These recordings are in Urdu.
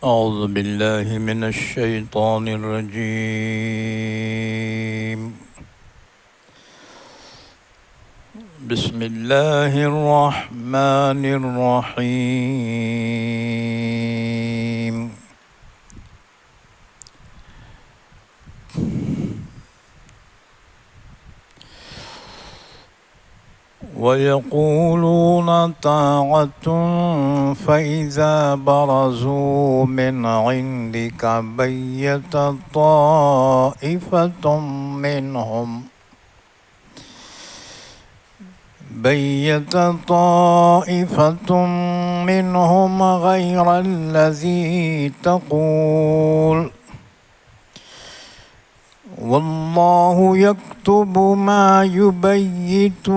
أعوذ بالله من الشيطان الرجيم. بسم الله الرحمن الرحيم. ويقولون طاعة فإذا برزوا من عندك بيت طائفة منهم غير الذي تقول والله يكتب ما يبيتون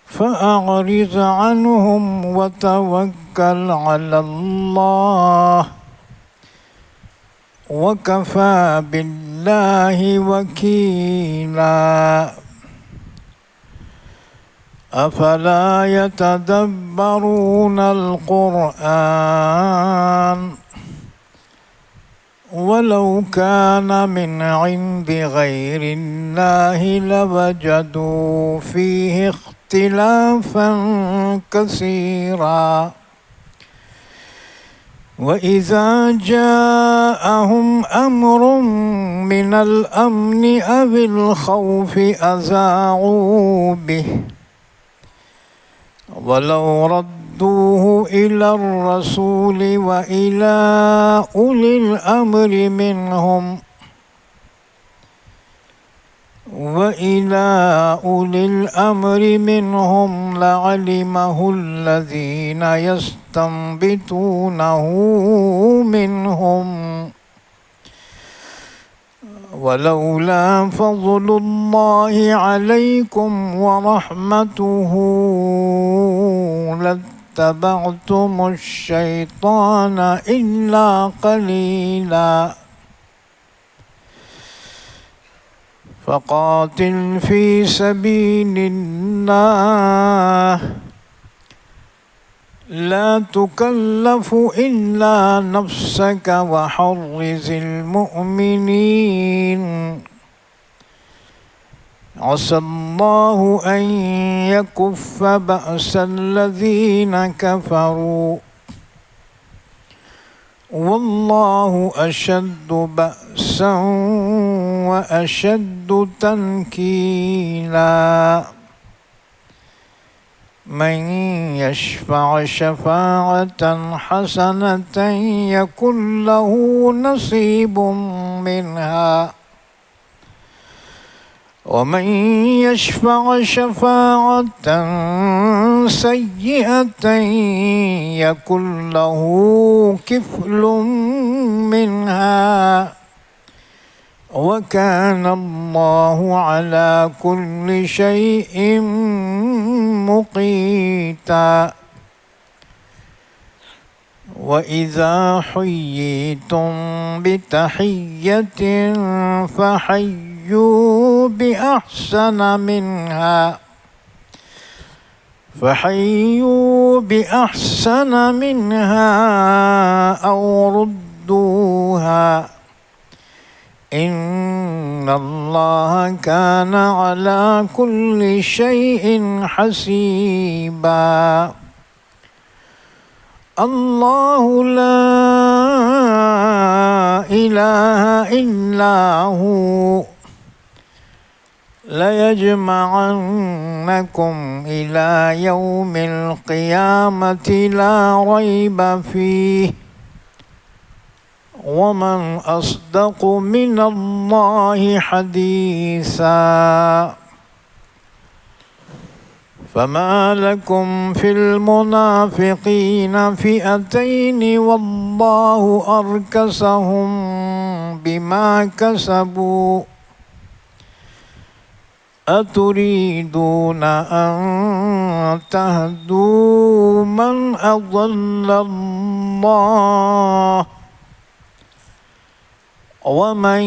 فأعرض عنهم وتوكل على الله وكفى بالله وكيلا. أفلا يتدبرون القرآن ولو كان من عند غير الله لوجدوا فيه اختلافا كثيرا. وإذا جاءهم أمر من الأمن أو الخوف أذاعوا به ولو ردوه إلى الرسول وإلى أولي الأمر منهم لعلمه الذين يستنبطونه منهم ولولا فضل الله عليكم ورحمته لاتبعتم الشيطان إلا قليلا. فقاتل في سبيل الله لا تكلف إلا نفسك وحرز المؤمنين عسى الله أن يكف بأس الذين كفروا والله أشد بأسا وأشد تنكيلا. من يشفع شفاعة حسنة يكن له نصيب منها ومن يشفع شفاعة سيئة يكن له كفل منها وكان الله على كل شيء مقيتا. وإذا حييتم بتحية فحيوا بأحسن منها أو ردوها إن الله كان على كل شيء حسيبا. الله لا إله إلا هو ليجمعنكم إلى يوم القيامة لا ريب فيه ومن أصدق من الله حديثا. فما لكم في المنافقين فئتين والله أركسهم بما كسبوا أتريدون أن تهدوا من أضل الله ومن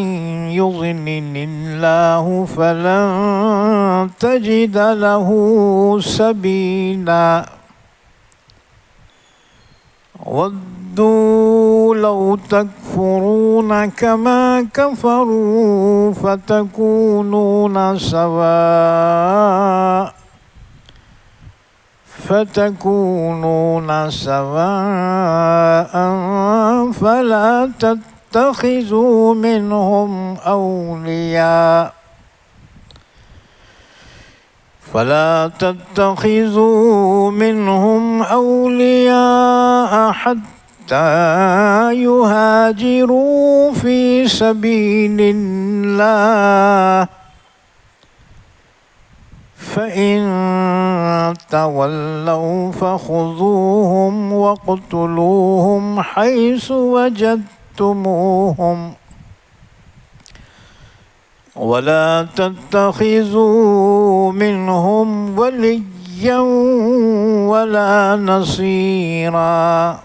يضلل الله فلن تجد له سبيلا. ودوا لو تكفرون كما كفروا فتكونون سواء فلا تتخذوا منهم أولياء حتى يهاجروا في سبيل الله فإن تولوا فخذوهم واقتلوهم حيث وجدتموهم ولا تتخذوا منهم وليا ولا نصيرا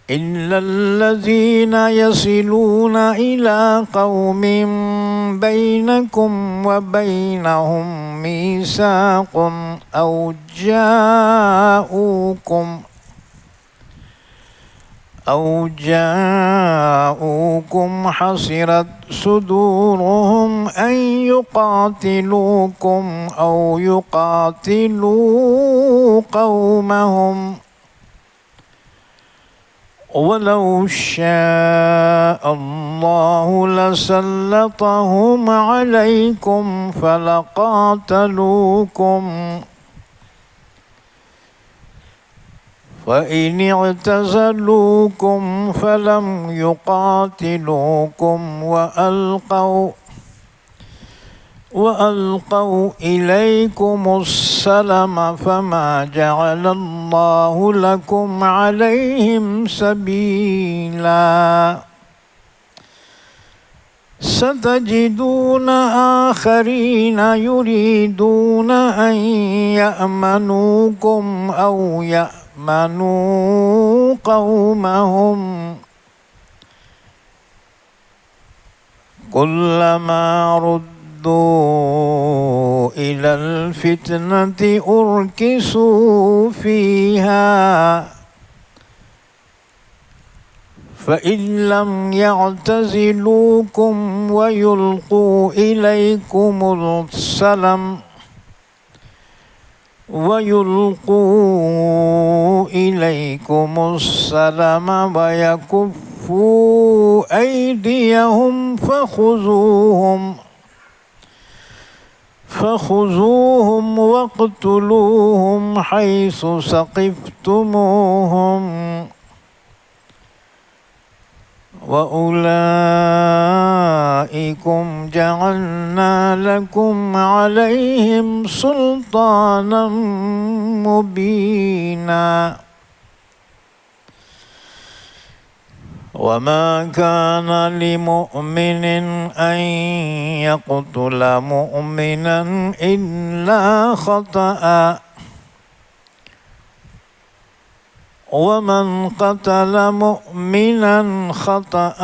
إلا الذين يصلون إلى قوم بينكم وبينهم ميثاق أو جاءوكم حصرت صدورهم أن يقاتلوكم أو يقاتلوا قومهم ولو شاء الله لسلطهم عليكم فلقاتلوكم فإن اعتزلوكم فلم يقاتلوكم وألقوا إليكم السلم فما جعل الله لكم عليهم سبيلا ستجدون آخرين يريدون أن يأمنوكم أو يأمنوا قومهم كلما ردوا إلى الفتنة أركسوا فيها فإن لم يعتزلوكم ويلقوا إليكم السلم ويكفوا أيديهم فخذوهم واقتلوهم حيث ثقفتموهم وأولئكم جعلنا لكم عليهم سلطانا مبينا وما كان لمؤمن أن يقتل مؤمنا إلا خطأ ومن قتل مؤمنا خطأ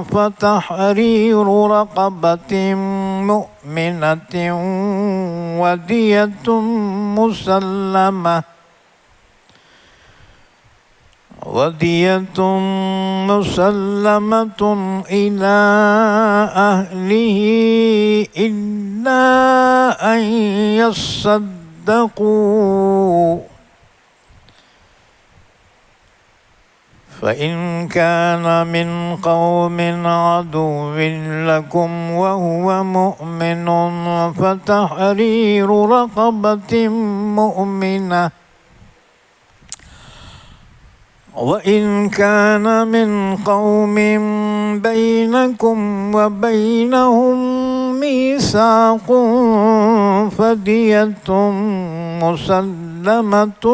فتحرير رقبة مؤمنة ودية مسلمة إلى أهله إلا أن يصدقوا فإن كان من قوم عدو لكم وهو مؤمن فتحرير رقبة مؤمنة وإن كان من قوم بينكم وبينهم ميثاق فدية مسلمة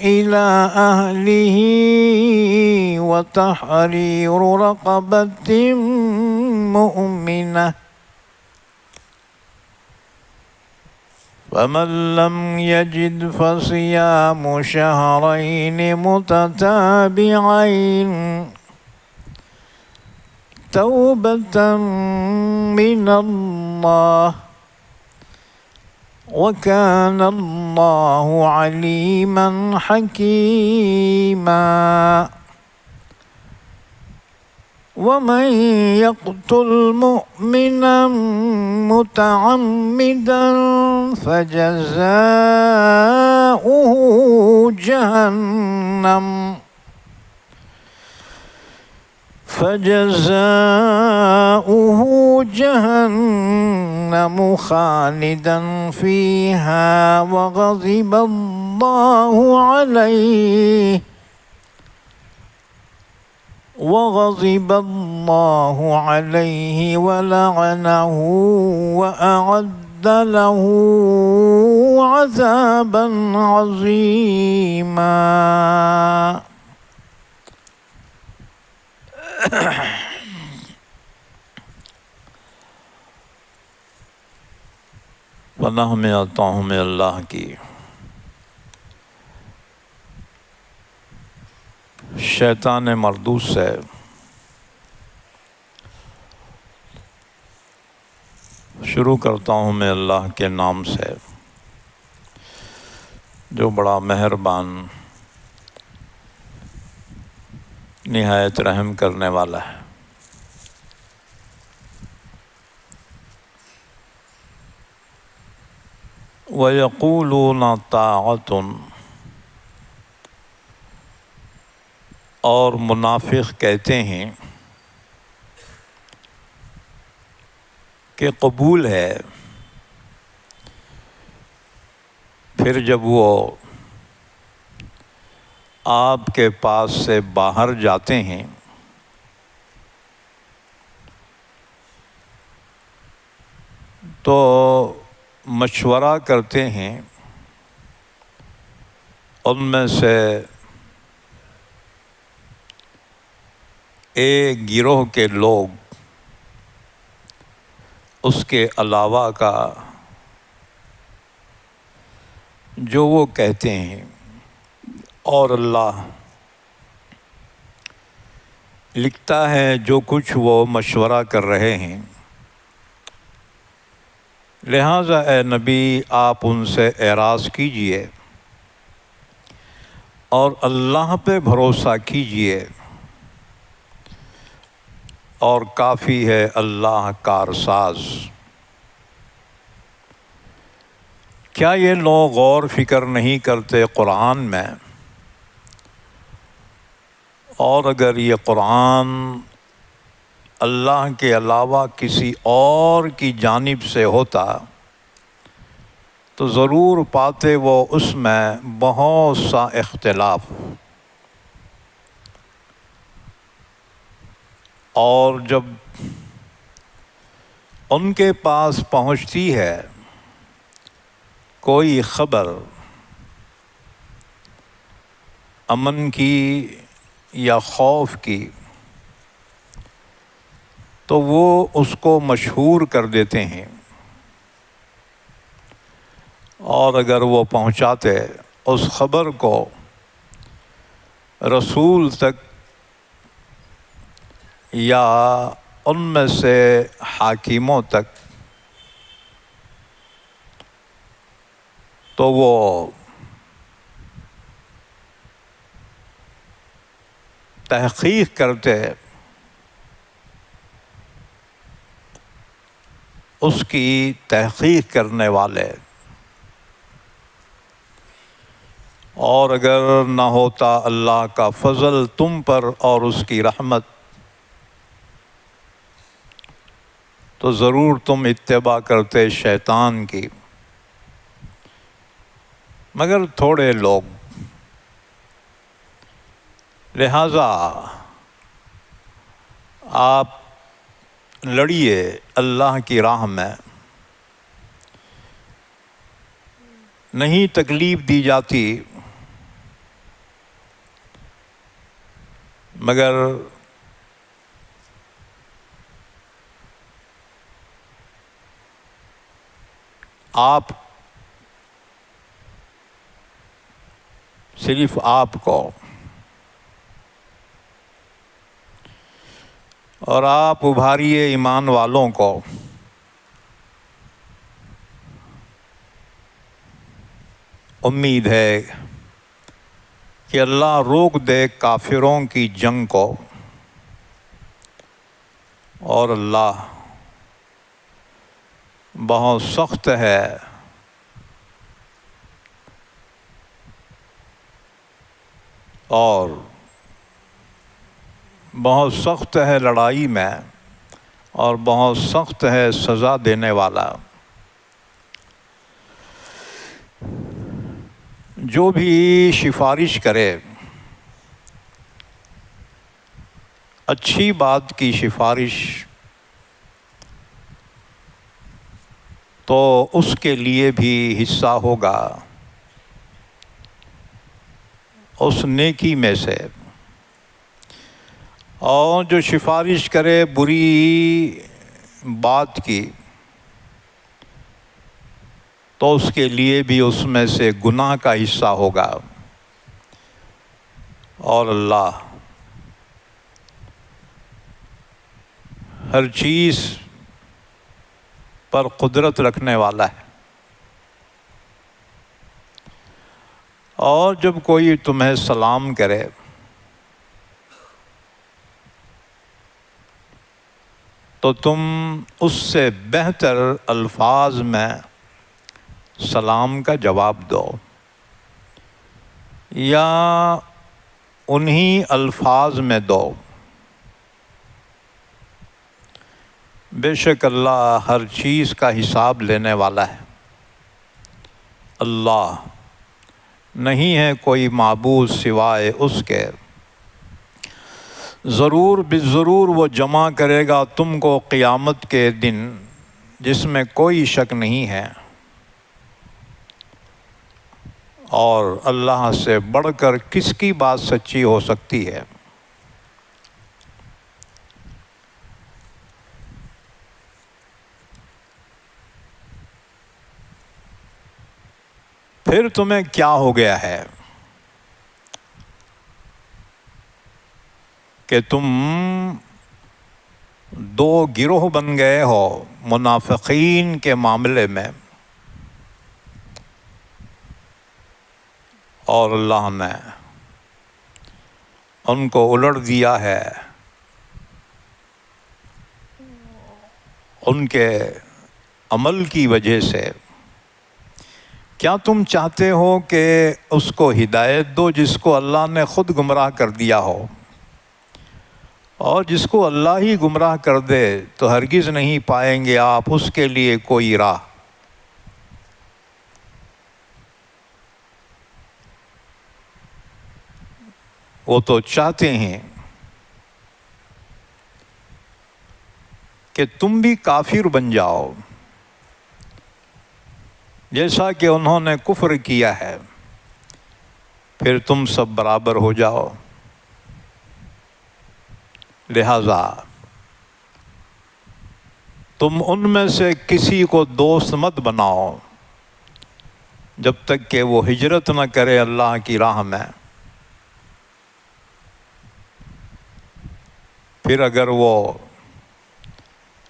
إلى أهله وتحرير رقبة مؤمنة فمن لم يجد فصيام شهرين متتابعين توبة من الله وكان الله عليما حكيما ومن يقتل مؤمنا متعمدا فجزاؤه جهنم خالدا فيها وغضب الله عليه ولعنه وأعد له عذابا عظيما. پناہ میں آتا ہوں میں اللہ کی شیطان مردود سے. شروع کرتا ہوں میں اللہ کے نام سے جو بڑا مہربان نہایت رحم کرنے والا ہے. وَيَقُولُونَ طَاعَةٌ، اور منافق کہتے ہیں کہ قبول ہے. پھر جب وہ آپ کے پاس سے باہر جاتے ہیں تو مشورہ کرتے ہیں. ان میں سے ایک گروہ کے لوگ اس کے علاوہ کا جو وہ کہتے ہیں، اور اللہ لکھتا ہے جو کچھ وہ مشورہ کر رہے ہیں. لہٰذا اے نبی آپ ان سے اعراض کیجئے اور اللہ پہ بھروسہ کیجئے، اور کافی ہے اللہ کارساز. کیا یہ لوگ غور فکر نہیں کرتے قرآن میں؟ اور اگر یہ قرآن اللہ کے علاوہ کسی اور کی جانب سے ہوتا تو ضرور پاتے وہ اس میں بہت سا اختلاف. اور جب ان کے پاس پہنچتی ہے کوئی خبر امن کی یا خوف کی تو وہ اس کو مشہور کر دیتے ہیں. اور اگر وہ پہنچاتے اس خبر کو رسول تک یا ان میں سے حاکموں تک تو وہ تحقیق کرتے اس کی تحقیق کرنے والے. اور اگر نہ ہوتا اللہ کا فضل تم پر اور اس کی رحمت تو ضرور تم اتباع کرتے شیطان کی. مگر تھوڑے لوگ. لہٰذا آپ لڑیے اللہ کی راہ میں. نہیں تکلیف دی جاتی مگر آپ صرف آپ کو اور آپ ابھاریے ایمان والوں کو، امید ہے کہ اللہ روک دے کافروں کی جنگ کو، اور اللہ بہت سخت ہے اور بہت سخت ہے لڑائی میں، اور بہت سخت ہے سزا دینے والا۔ جو بھی سفارش کرے اچھی بات کی سفارش، تو اس کے لیے بھی حصہ ہوگا اس نیکی میں سے، اور جو سفارش کرے بری بات کی تو اس کے لیے بھی اس میں سے گناہ کا حصہ ہوگا، اور اللہ ہر چیز پر قدرت رکھنے والا ہے۔ اور جب کوئی تمہیں سلام کرے تو تم اس سے بہتر الفاظ میں سلام کا جواب دو، یا انہی الفاظ میں دو۔ بے شک اللہ ہر چیز کا حساب لینے والا ہے۔ اللہ نہیں ہے کوئی معبود سوائے اس کے، ضرور بالضرور وہ جمع کرے گا تم کو قیامت کے دن، جس میں کوئی شک نہیں ہے، اور اللہ سے بڑھ کر کس کی بات سچی ہو سکتی ہے۔ پھر تمہیں کیا ہو گیا ہے کہ تم دو گروہ بن گئے ہو منافقین کے معاملے میں، اور اللہ نے ان کو الٹ دیا ہے ان کے عمل کی وجہ سے۔ کیا تم چاہتے ہو کہ اس کو ہدایت دو جس کو اللہ نے خود گمراہ کر دیا ہو؟ اور جس کو اللہ ہی گمراہ کر دے تو ہرگز نہیں پائیں گے آپ اس کے لیے کوئی راہ۔ وہ تو چاہتے ہیں کہ تم بھی کافر بن جاؤ جیسا کہ انہوں نے کفر کیا ہے، پھر تم سب برابر ہو جاؤ۔ لہذا تم ان میں سے کسی کو دوست مت بناؤ جب تک کہ وہ ہجرت نہ کرے اللہ کی راہ میں۔ پھر اگر وہ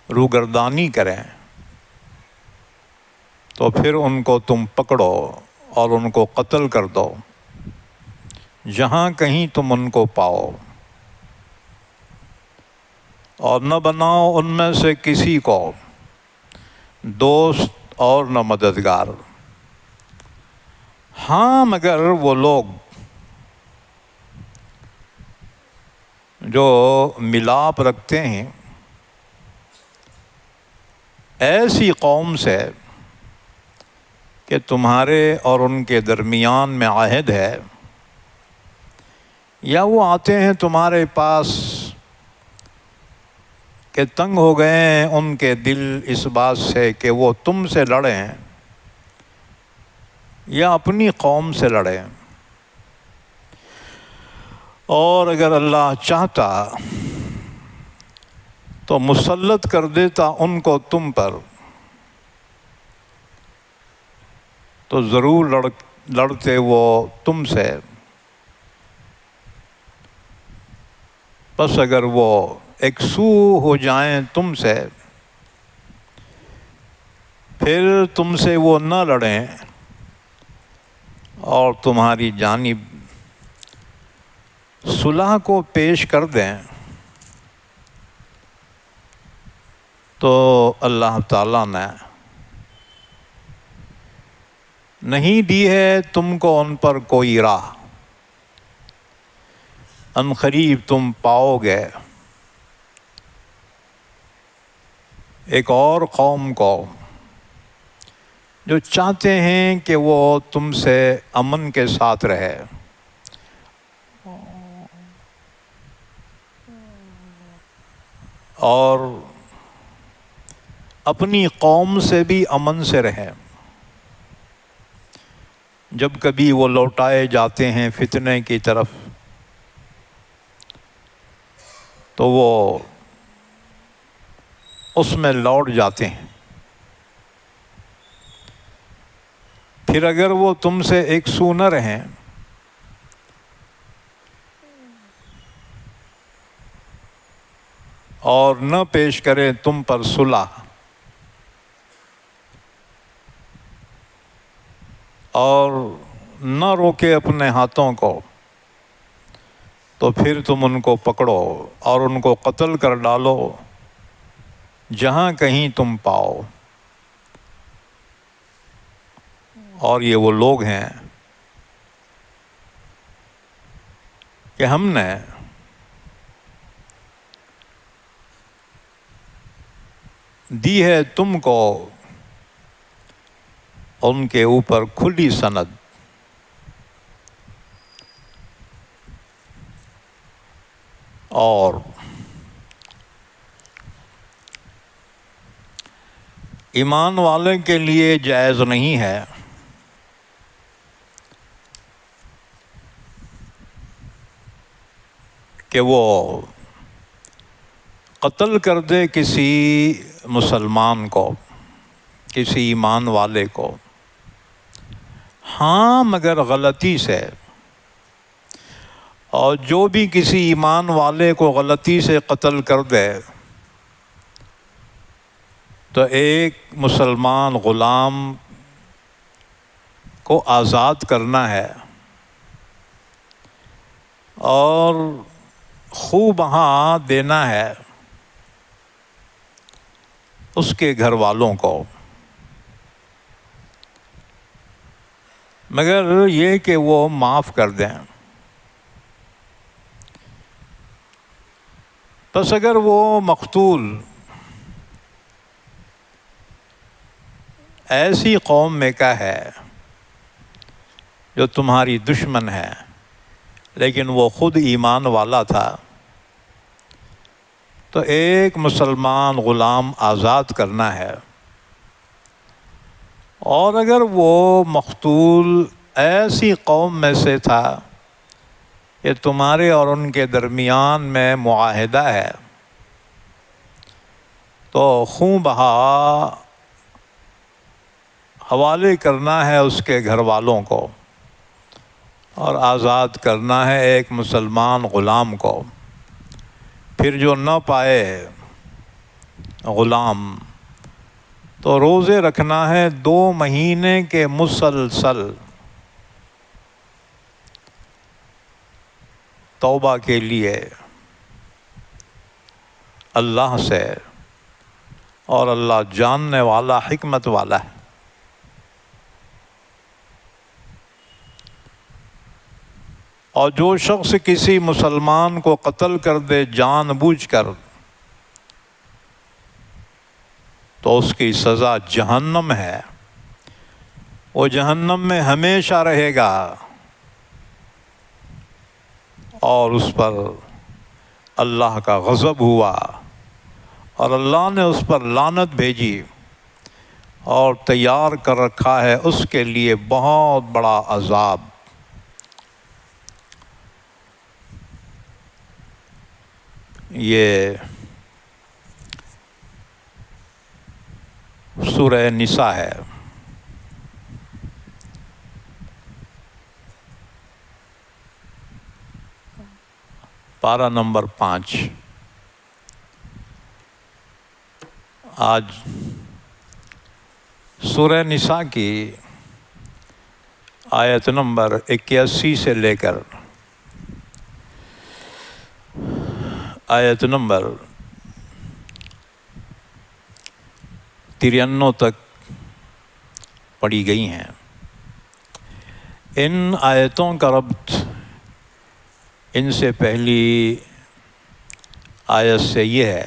روگردانی کریں تو پھر ان کو تم پکڑو اور ان کو قتل کر دو جہاں کہیں تم ان کو پاؤ، اور نہ بناؤ ان میں سے کسی کو دوست اور نہ مددگار۔ ہاں مگر وہ لوگ جو ملاپ رکھتے ہیں ایسی قوم سے کہ تمہارے اور ان کے درمیان میں عہد ہے، یا وہ آتے ہیں تمہارے پاس کہ تنگ ہو گئے ہیں ان کے دل اس بات سے کہ وہ تم سے لڑیں یا اپنی قوم سے لڑیں، اور اگر اللہ چاہتا تو مسلط کر دیتا ان کو تم پر، تو ضرور لڑتے وہ تم سے۔ بس اگر وہ یکسو ہو جائیں تم سے، پھر تم سے وہ نہ لڑیں اور تمہاری جانب صلح کو پیش کر دیں، تو اللہ تعالیٰ نے نہیں دی ہے تم کو ان پر کوئی راہ، ان قریب تم پاؤ گے ایک اور قوم کو جو چاہتے ہیں کہ وہ تم سے امن کے ساتھ رہے، اور اپنی قوم سے بھی امن سے رہے۔ جب کبھی وہ لوٹائے جاتے ہیں فتنے کی طرف تو وہ اس میں لوٹ جاتے ہیں، پھر اگر وہ تم سے یکسو نہ رہیں اور نہ پیش کریں تم پر صلح اور نہ روکے اپنے ہاتھوں کو، تو پھر تم ان کو پکڑو اور ان کو قتل کر ڈالو جہاں کہیں تم پاؤ۔ اور یہ وہ لوگ ہیں کہ ہم نے دی ہے تم کو ان کے اوپر کھلی سند، اور ایمان والے کے لیے جائز نہیں ہے کہ وہ قتل کر دے کسی مسلمان کو، کسی ایمان والے کو، ہاں مگر غلطی سے۔ اور جو بھی کسی ایمان والے کو غلطی سے قتل کر دے تو ایک مسلمان غلام کو آزاد کرنا ہے اور خوب بہا دینا ہے اس کے گھر والوں کو، مگر یہ کہ وہ معاف کر دیں۔ بس اگر وہ مقتول ایسی قوم میں کا ہے جو تمہاری دشمن ہے لیکن وہ خود ایمان والا تھا، تو ایک مسلمان غلام آزاد کرنا ہے۔ اور اگر وہ مقتول ایسی قوم میں سے تھا کہ تمہارے اور ان کے درمیان میں معاہدہ ہے، تو خون بہا حوالے کرنا ہے اس کے گھر والوں کو اور آزاد کرنا ہے ایک مسلمان غلام کو۔ پھر جو نہ پائے غلام تو روزے رکھنا ہے 2 مہینے کے مسلسل، توبہ کے لیے اللہ سے، اور اللہ جاننے والا حکمت والا ہے۔ اور جو شخص کسی مسلمان کو قتل کر دے جان بوجھ کر تو اس کی سزا جہنم ہے، وہ جہنم میں ہمیشہ رہے گا، اور اس پر اللہ کا غضب ہوا اور اللہ نے اس پر لعنت بھیجی اور تیار کر رکھا ہے اس کے لیے بہت بڑا عذاب۔ یہ سورہ نساء ہے۔ پارہ نمبر 5۔ آج سورہ نساء کی آیت نمبر 81 سے لے کر آیت نمبر 93 تک پڑھی گئی ہیں۔ ان آیتوں کا ربط ان سے پہلی آیت سے یہ ہے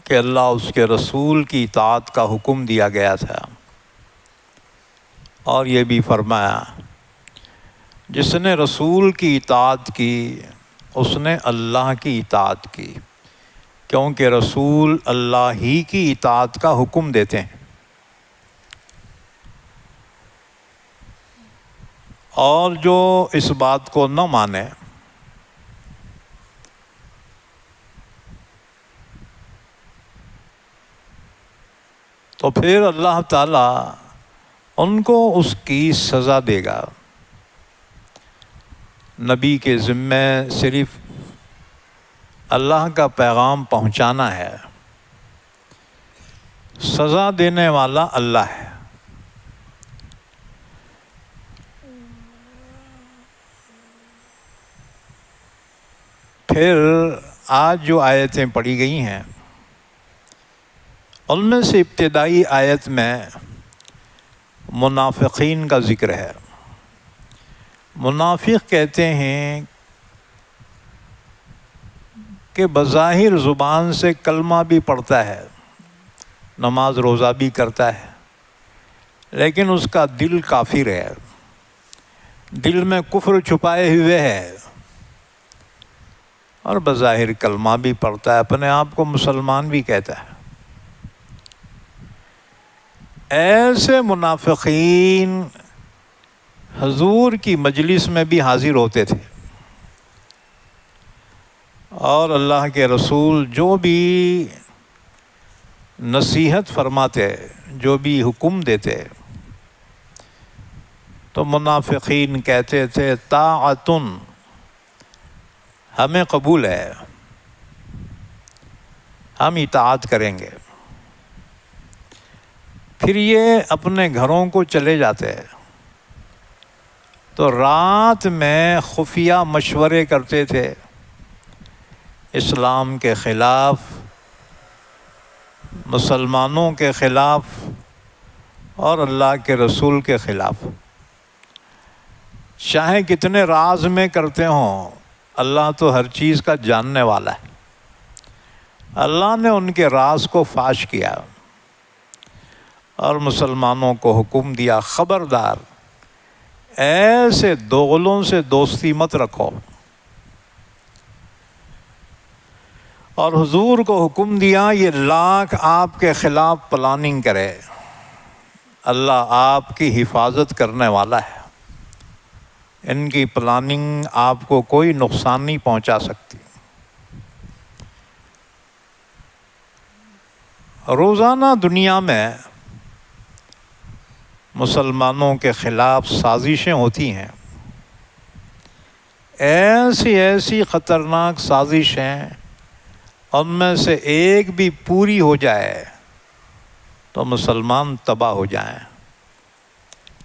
کہ اللہ اس کے رسول کی اطاعت کا حکم دیا گیا تھا، اور یہ بھی فرمایا جس نے رسول کی اطاعت کی اس نے اللہ کی اطاعت کی، کیونکہ رسول اللہ ہی کی اطاعت کا حکم دیتے ہیں۔ اور جو اس بات کو نہ مانے تو پھر اللہ تعالیٰ ان کو اس کی سزا دے گا۔ نبی کے ذمے صرف اللہ کا پیغام پہنچانا ہے، سزا دینے والا اللہ ہے۔ پھر آج جو آیتیں پڑھی گئی ہیں ان میں سے ابتدائی آیت میں منافقین کا ذکر ہے۔ منافق کہتے ہیں کہ بظاہر زبان سے کلمہ بھی پڑھتا ہے، نماز روزہ بھی کرتا ہے، لیکن اس کا دل کافر ہے، دل میں کفر چھپائے ہوئے ہے، اور بظاہر کلمہ بھی پڑھتا ہے، اپنے آپ کو مسلمان بھی کہتا ہے۔ ایسے منافقین حضور کی مجلس میں بھی حاضر ہوتے تھے، اور اللہ کے رسول جو بھی نصیحت فرماتے، جو بھی حکم دیتے، تو منافقین کہتے تھے طاعتن، ہمیں قبول ہے، ہم اطاعت کریں گے۔ پھر یہ اپنے گھروں کو چلے جاتے تو رات میں خفیہ مشورے کرتے تھے اسلام کے خلاف، مسلمانوں کے خلاف اور اللہ کے رسول کے خلاف۔ چاہے کتنے راز میں کرتے ہوں، اللہ تو ہر چیز کا جاننے والا ہے۔ اللہ نے ان کے راز کو فاش کیا اور مسلمانوں کو حکم دیا خبردار ایسے دوغلوں سے دوستی مت رکھو، اور حضور کو حکم دیا یہ لاکھ آپ کے خلاف پلاننگ کرے، اللہ آپ کی حفاظت کرنے والا ہے، ان کی پلاننگ آپ کو کوئی نقصان نہیں پہنچا سکتی۔ روزانہ دنیا میں مسلمانوں کے خلاف سازشیں ہوتی ہیں، ایسی ایسی خطرناک سازشیں، ان میں سے ایک بھی پوری ہو جائے تو مسلمان تباہ ہو جائیں،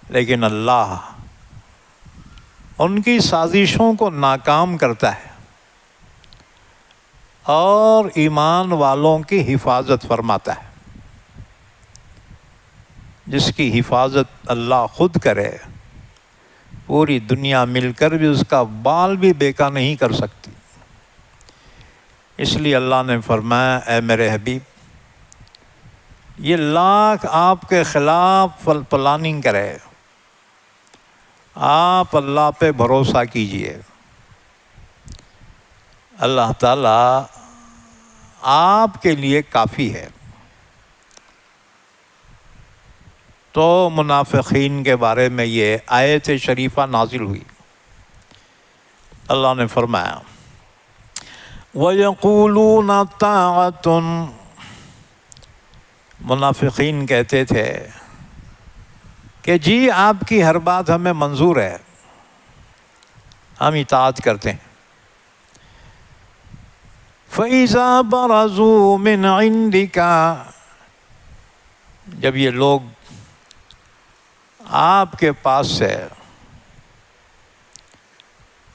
لیکن اللہ ان کی سازشوں کو ناکام کرتا ہے اور ایمان والوں کی حفاظت فرماتا ہے۔ جس کی حفاظت اللہ خود کرے، پوری دنیا مل کر بھی اس کا بال بھی بیکا نہیں کر سکتی۔ اس لیے اللہ نے فرمایا اے میرے حبیب، یہ لاکھ آپ کے خلاف پلاننگ کرے، آپ اللہ پہ بھروسہ کیجئے، اللہ تعالیٰ آپ کے لیے کافی ہے۔ تو منافقین کے بارے میں یہ آیت شریفہ نازل ہوئی۔ اللہ نے فرمایا وَيَقُولُونَ طَاعَةٌ، منافقین کہتے تھے کہ جی آپ کی ہر بات ہمیں منظور ہے، ہم اطاعت کرتے ہیں۔ فَإِذَا بَرَزُوا مِنْ عِنْدِكَ، جب یہ لوگ آپ کے پاس سے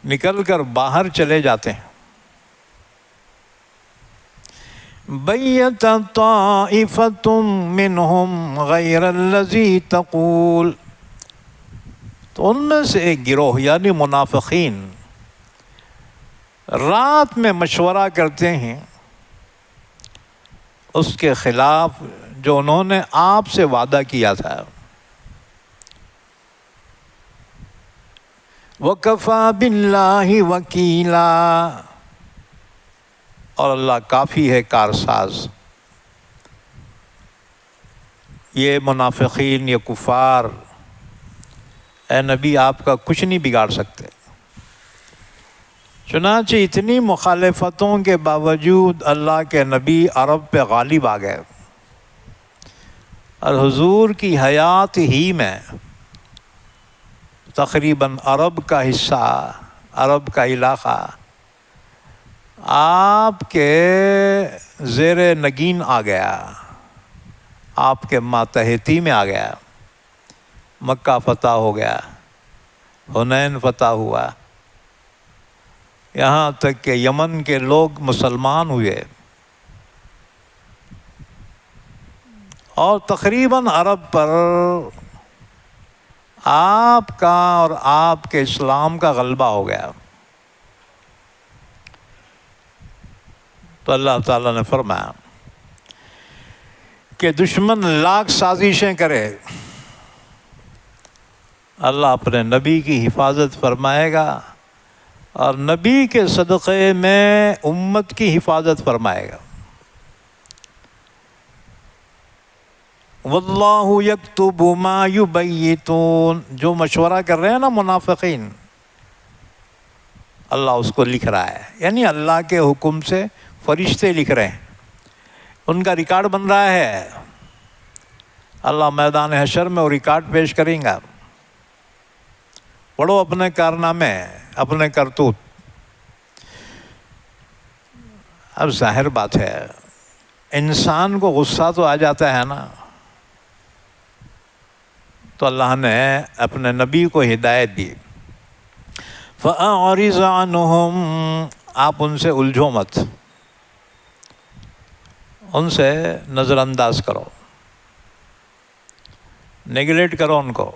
نکل کر باہر چلے جاتے ہیں، بَيَّتَ طَائِفَةٌ مِّنْهُمْ غَيْرَ الَّذِي تَقُولُ، تو ان میں سے ایک گروہ یعنی منافقین رات میں مشورہ کرتے ہیں اس کے خلاف جو انہوں نے آپ سے وعدہ کیا تھا۔ وَكَفَى بِاللَّهِ وَكِيلًا، اور اللہ کافی ہے کارساز۔ یہ منافقین، یہ کفار اے نبی آپ کا کچھ نہیں بگاڑ سکتے۔ چنانچہ اتنی مخالفتوں کے باوجود اللہ کے نبی عرب پہ غالب آ گئے، اور حضور کی حیات ہی میں تقریباً عرب کا حصہ، عرب کا علاقہ آپ کے زیر نگین آ گیا، آپ کے ماتحتی میں آ گیا۔ مکہ فتح ہو گیا، حنین فتح ہوا، یہاں تک کہ یمن کے لوگ مسلمان ہوئے، اور تقریباً عرب پر آپ کا اور آپ کے اسلام کا غلبہ ہو گیا۔ تو اللہ تعالیٰ نے فرمایا کہ دشمن لاکھ سازشیں کرے، اللہ اپنے نبی کی حفاظت فرمائے گا، اور نبی کے صدقے میں امت کی حفاظت فرمائے گا۔ واللہ یکتب ما یبیتون، جو مشورہ کر رہے ہیں نا منافقین، اللہ اس کو لکھ رہا ہے، یعنی اللہ کے حکم سے فرشتے لکھ رہے ہیں، ان کا ریکارڈ بن رہا ہے۔ اللہ میدان حشر میں وہ ریکارڈ پیش کریں گا۔ پڑھو اپنے کارنامے، اپنے کرتوت۔ اب ظاہر بات ہے انسان کو غصہ تو آ جاتا ہے نا، تو اللہ نے اپنے نبی کو ہدایت دی، فَأَعْرِضْ عَنْهُمْ، آپ ان سے الجھو مت، ان سے نظر انداز کرو، نیگلیکٹ کرو ان کو،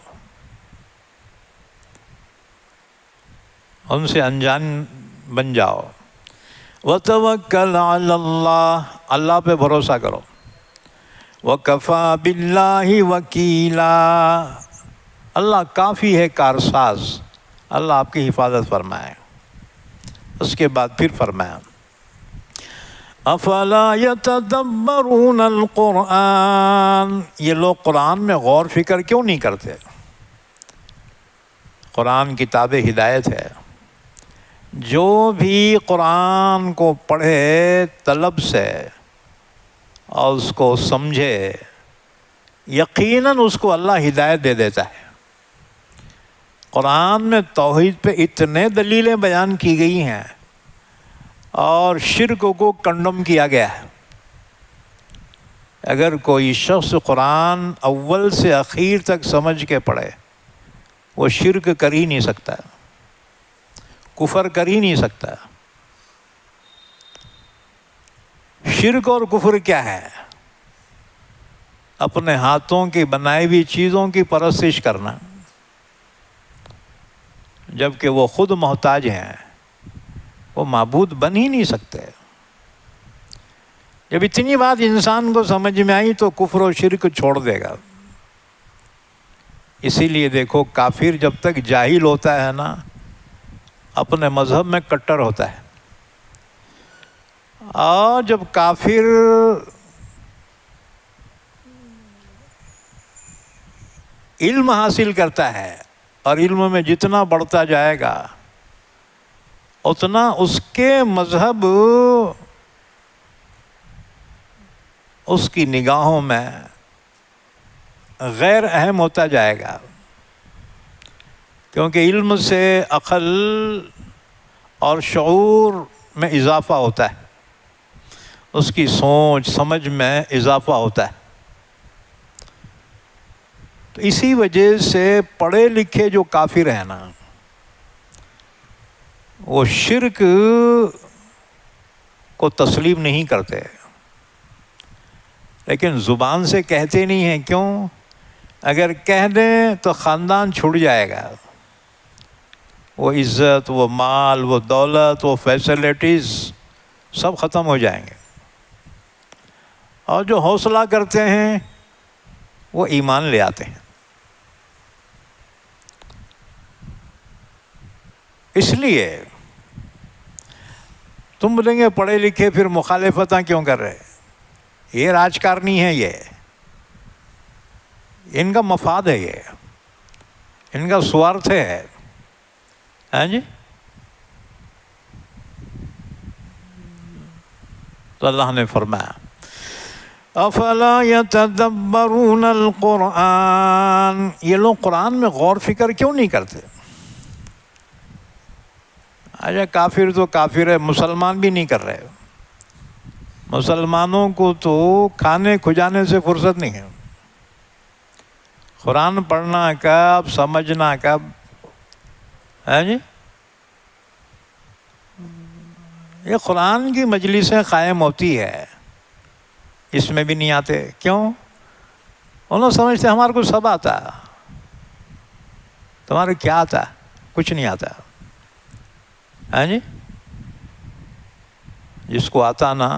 ان سے انجان بن جاؤ۔ وَتَوَكَّلْ عَلَى اللَّهِ، اللہ پہ بھروسہ کرو۔ وَكَفَى بِاللَّهِ وَكِيلًا، اللہ کافی ہے کارساز، اللہ آپ کی حفاظت فرمائے۔ اس کے بعد پھر فرمایا أَفَلَا يَتَدَبَّرُونَ الْقُرْآنَ، یہ لوگ قرآن میں غور فکر کیوں نہیں کرتے؟ قرآن کتاب ہدایت ہے، جو بھی قرآن کو پڑھے طلب سے اور اس کو سمجھے، یقیناً اس کو اللہ ہدایت دے دیتا ہے۔ قرآن میں توحید پہ اتنے دلیلیں بیان کی گئی ہیں، اور شرک کو کنڈم کیا گیا ہے۔ اگر کوئی شخص قرآن اول سے اخیر تک سمجھ کے پڑھے، وہ شرک کر ہی نہیں سکتا، کفر کر ہی نہیں سکتا۔ شرک اور کفر کیا ہے؟ اپنے ہاتھوں کی بنائی ہوئی چیزوں کی پرستش کرنا، جبکہ وہ خود محتاج ہیں، وہ معبود بن ہی نہیں سکتے۔ جب اتنی بات انسان کو سمجھ میں آئی تو کفر و شرک چھوڑ دے گا۔ اسی لیے دیکھو کافر جب تک جاہل ہوتا ہے نا، اپنے مذہب میں کٹر ہوتا ہے، اور جب کافر علم حاصل کرتا ہے، اور علم میں جتنا بڑھتا جائے گا اتنا اس کے مذہب اس کی نگاہوں میں غیر اہم ہوتا جائے گا، کیونکہ علم سے عقل اور شعور میں اضافہ ہوتا ہے۔ اس کی سوچ سمجھ میں اضافہ ہوتا ہے. تو اسی وجہ سے پڑھے لکھے جو کافر ہیں نا، وہ شرک کو تسلیم نہیں کرتے، لیکن زبان سے کہتے نہیں ہیں. کیوں؟ اگر کہہ دیں تو خاندان چھوٹ جائے گا، وہ عزت، وہ مال، وہ دولت، وہ فیسلٹیز سب ختم ہو جائیں گے. اور جو حوصلہ کرتے ہیں وہ ایمان لے آتے ہیں. اس لیے تم بولیں گے پڑھے لکھے پھر مخالفتاں کیوں کر رہے؟ یہ راجکارنی ہے، یہ ان کا مفاد ہے، یہ ان کا سوارتھ ہے. ہاں جی. تو اللہ نے فرمایا افلا یتدبرون القرآن، یہ لوگ قرآن میں غور فکر کیوں نہیں کرتے؟ اچھا کافر تو کافر ہے، مسلمان بھی نہیں کر رہے. مسلمانوں کو تو کھانے کھجانے سے فرصت نہیں ہے. قرآن پڑھنا کب، سمجھنا کب؟ ہے جی. یہ قرآن کی مجلسیں قائم ہوتی ہے، اس میں بھی نہیں آتے. کیوں؟ ان لوگ سمجھتے ہمارے کو سب آتا، تمہارے کیا آتا؟ کچھ نہیں آتا. ہے جی. جس کو آتا نا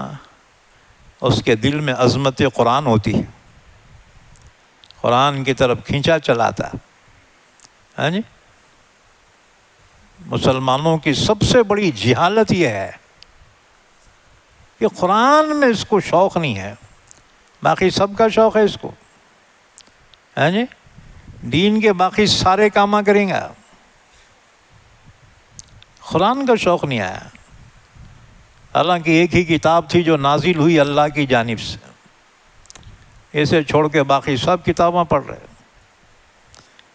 اس کے دل میں عظمت قرآن ہوتی ہے، قرآن کی طرف کھینچا چلاتا. ہے جی. مسلمانوں کی سب سے بڑی جہالت یہ ہے کہ قرآن میں اس کو شوق نہیں ہے، باقی سب کا شوق ہے اس کو. ہے جی. دین کے باقی سارے کام کریں گا، قرآن کا شوق نہیں آیا. حالانکہ ایک ہی کتاب تھی جو نازل ہوئی اللہ کی جانب سے، اسے چھوڑ کے باقی سب کتابیں پڑھ رہے.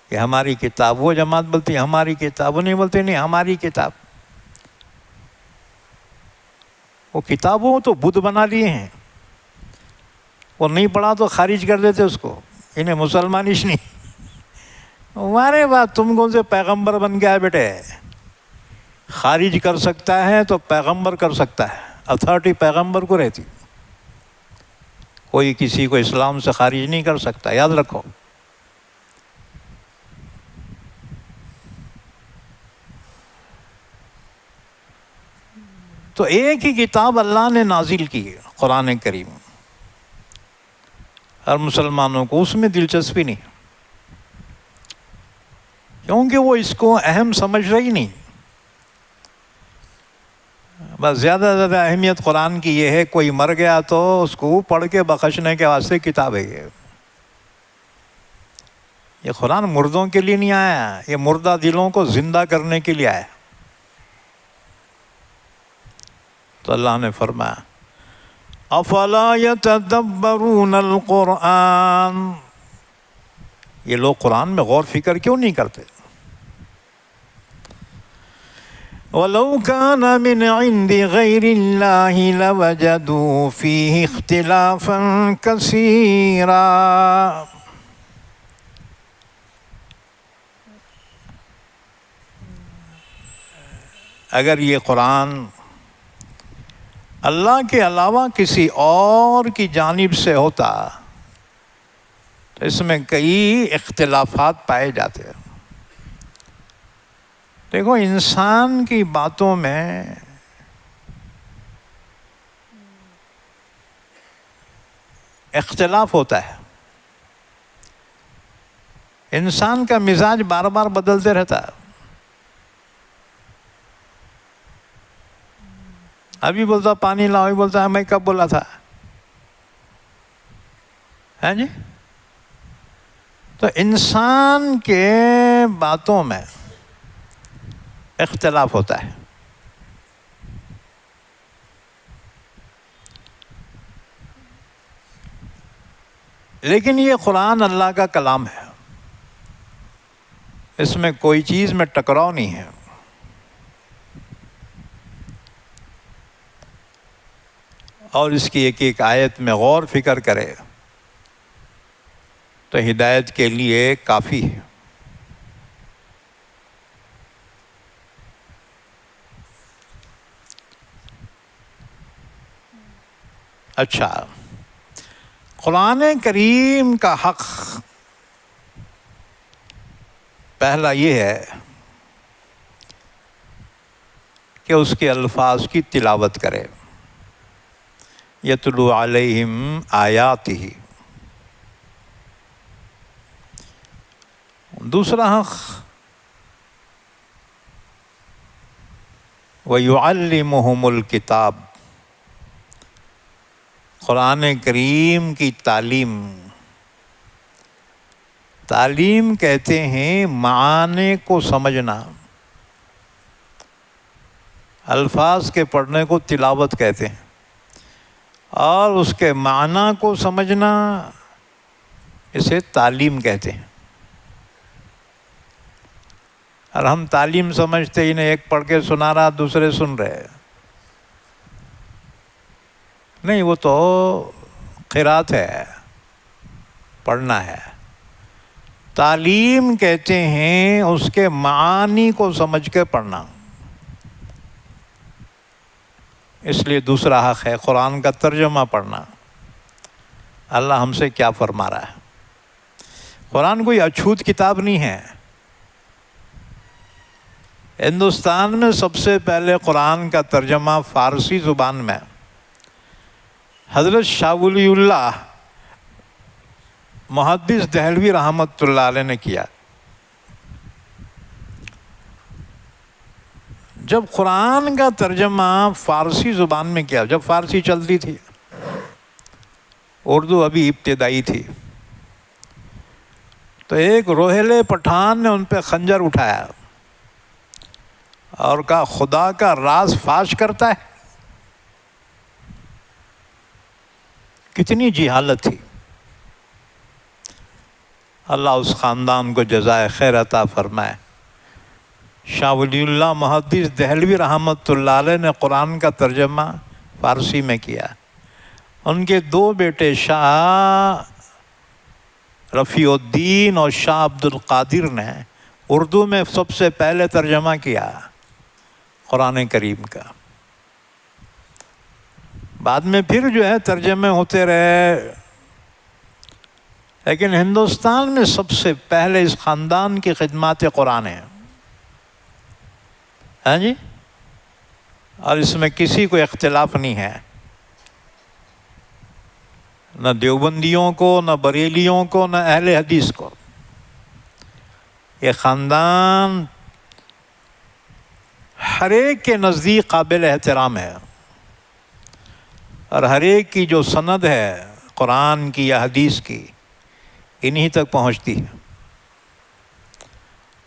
کہ ہماری کتاب، وہ جماعت بولتی ہے ہماری کتاب، وہ نہیں بولتے نہیں ہماری کتاب. وہ کتابوں تو بدھ بنا لیے ہیں، وہ نہیں پڑھا تو خارج کر دیتے اس کو، انہیں مسلمانش نہیں. ہمارے بات تم کون سے پیغمبر بن گیا بیٹے؟ خارج کر سکتا ہے تو پیغمبر کر سکتا ہے، اتھارٹی پیغمبر کو رہتی، کوئی کسی کو اسلام سے خارج نہیں کر سکتا، یاد رکھو. تو ایک ہی کتاب اللہ نے نازل کی، قرآن کریم، ہر مسلمانوں کو اس میں دلچسپی نہیں، کیونکہ وہ اس کو اہم سمجھ رہی نہیں. بس زیادہ سے زیادہ اہمیت قرآن کی یہ ہے کوئی مر گیا تو اس کو پڑھ کے بخشنے کے واسطے کتاب ہے. یہ قرآن مردوں کے لیے نہیں آیا، یہ مردہ دلوں کو زندہ کرنے کے لیے آیا. تو اللہ نے فرمایا افلا یتدبرون القرآن، یہ لوگ قرآن میں غور فکر کیوں نہیں کرتے؟ وَلَوْ كَانَ مِنْ عِنْدِ غَيْرِ اللَّهِ لَوَجَدُوا فِيهِ اخْتِلَافًا كَثِيرًا. اگر یہ قرآن اللہ کے علاوہ کسی اور کی جانب سے ہوتا تو اس میں کئی اختلافات پائے جاتے ہیں. دیکھو انسان کی باتوں میں اختلاف ہوتا ہے، انسان کا مزاج بار بار بدلتے رہتا ہے. ابھی بولتا پانی لاؤ، ابھی بولتا ہے میں کب بولا تھا. ہے جی. تو انسان کے باتوں میں اختلاف ہوتا ہے. لیکن یہ قرآن اللہ کا کلام ہے، اس میں کوئی چیز میں ٹکراؤ نہیں ہے. اور اس کی ایک ایک آیت میں غور فکر کرے تو ہدایت کے لیے کافی ہے۔ اچھا، قرآن کریم کا حق پہلا یہ ہے کہ اس کے الفاظ کی تلاوت کرے، یتلو علیہم آیاتہ۔ دوسرا حق وَيُعَلِّمُهُمُ الْكِتَابَ، قرآن کریم کی تعلیم۔ تعلیم کہتے ہیں معانی کو سمجھنا، الفاظ کے پڑھنے کو تلاوت کہتے ہیں، اور اس کے معنی کو سمجھنا اسے تعلیم کہتے ہیں۔ اور ہم تعلیم سمجھتے ہی نہیں، ایک پڑھ کے سنا رہا دوسرے سن رہے، نہیں، وہ تو قرات ہے، پڑھنا ہے۔ تعلیم کہتے ہیں اس کے معانی کو سمجھ کے پڑھنا۔ اس لیے دوسرا حق ہے قرآن کا ترجمہ پڑھنا، اللہ ہم سے کیا فرما رہا ہے۔ قرآن کوئی اچھوت کتاب نہیں ہے۔ ہندوستان میں سب سے پہلے قرآن کا ترجمہ فارسی زبان میں حضرت شاہ ولی اللہ محدث دہلوی رحمۃ اللہ علیہ نے کیا۔ جب قرآن کا ترجمہ فارسی زبان میں کیا، جب فارسی چلتی تھی، اردو ابھی ابتدائی تھی، تو ایک روہیلے پٹھان نے ان پہ خنجر اٹھایا اور کہا خدا کا راز فاش کرتا ہے۔ کتنی جہالت تھی۔ اللہ اس خاندان کو جزائے خیر عطا فرمائے۔ شاہ ولی اللہ محدث دہلوی رحمۃ اللہ علیہ نے قرآن کا ترجمہ فارسی میں کیا۔ ان کے دو بیٹے شاہ رفیع الدین اور شاہ عبد القادر نے اردو میں سب سے پہلے ترجمہ کیا قرآن کریم کا۔ بعد میں پھر جو ہے ترجمے ہوتے رہے، لیکن ہندوستان میں سب سے پہلے اس خاندان کی خدمات قرآن ہیں، ہاں جی، اور اس میں کسی کو اختلاف نہیں ہے، نہ دیوبندیوں کو، نہ بریلیوں کو، نہ اہل حدیث کو۔ یہ خاندان ہر ایک کے نزدیک قابل احترام ہے، اور ہر ایک کی جو سند ہے قرآن کی یا حدیث کی انہی تک پہنچتی ہے۔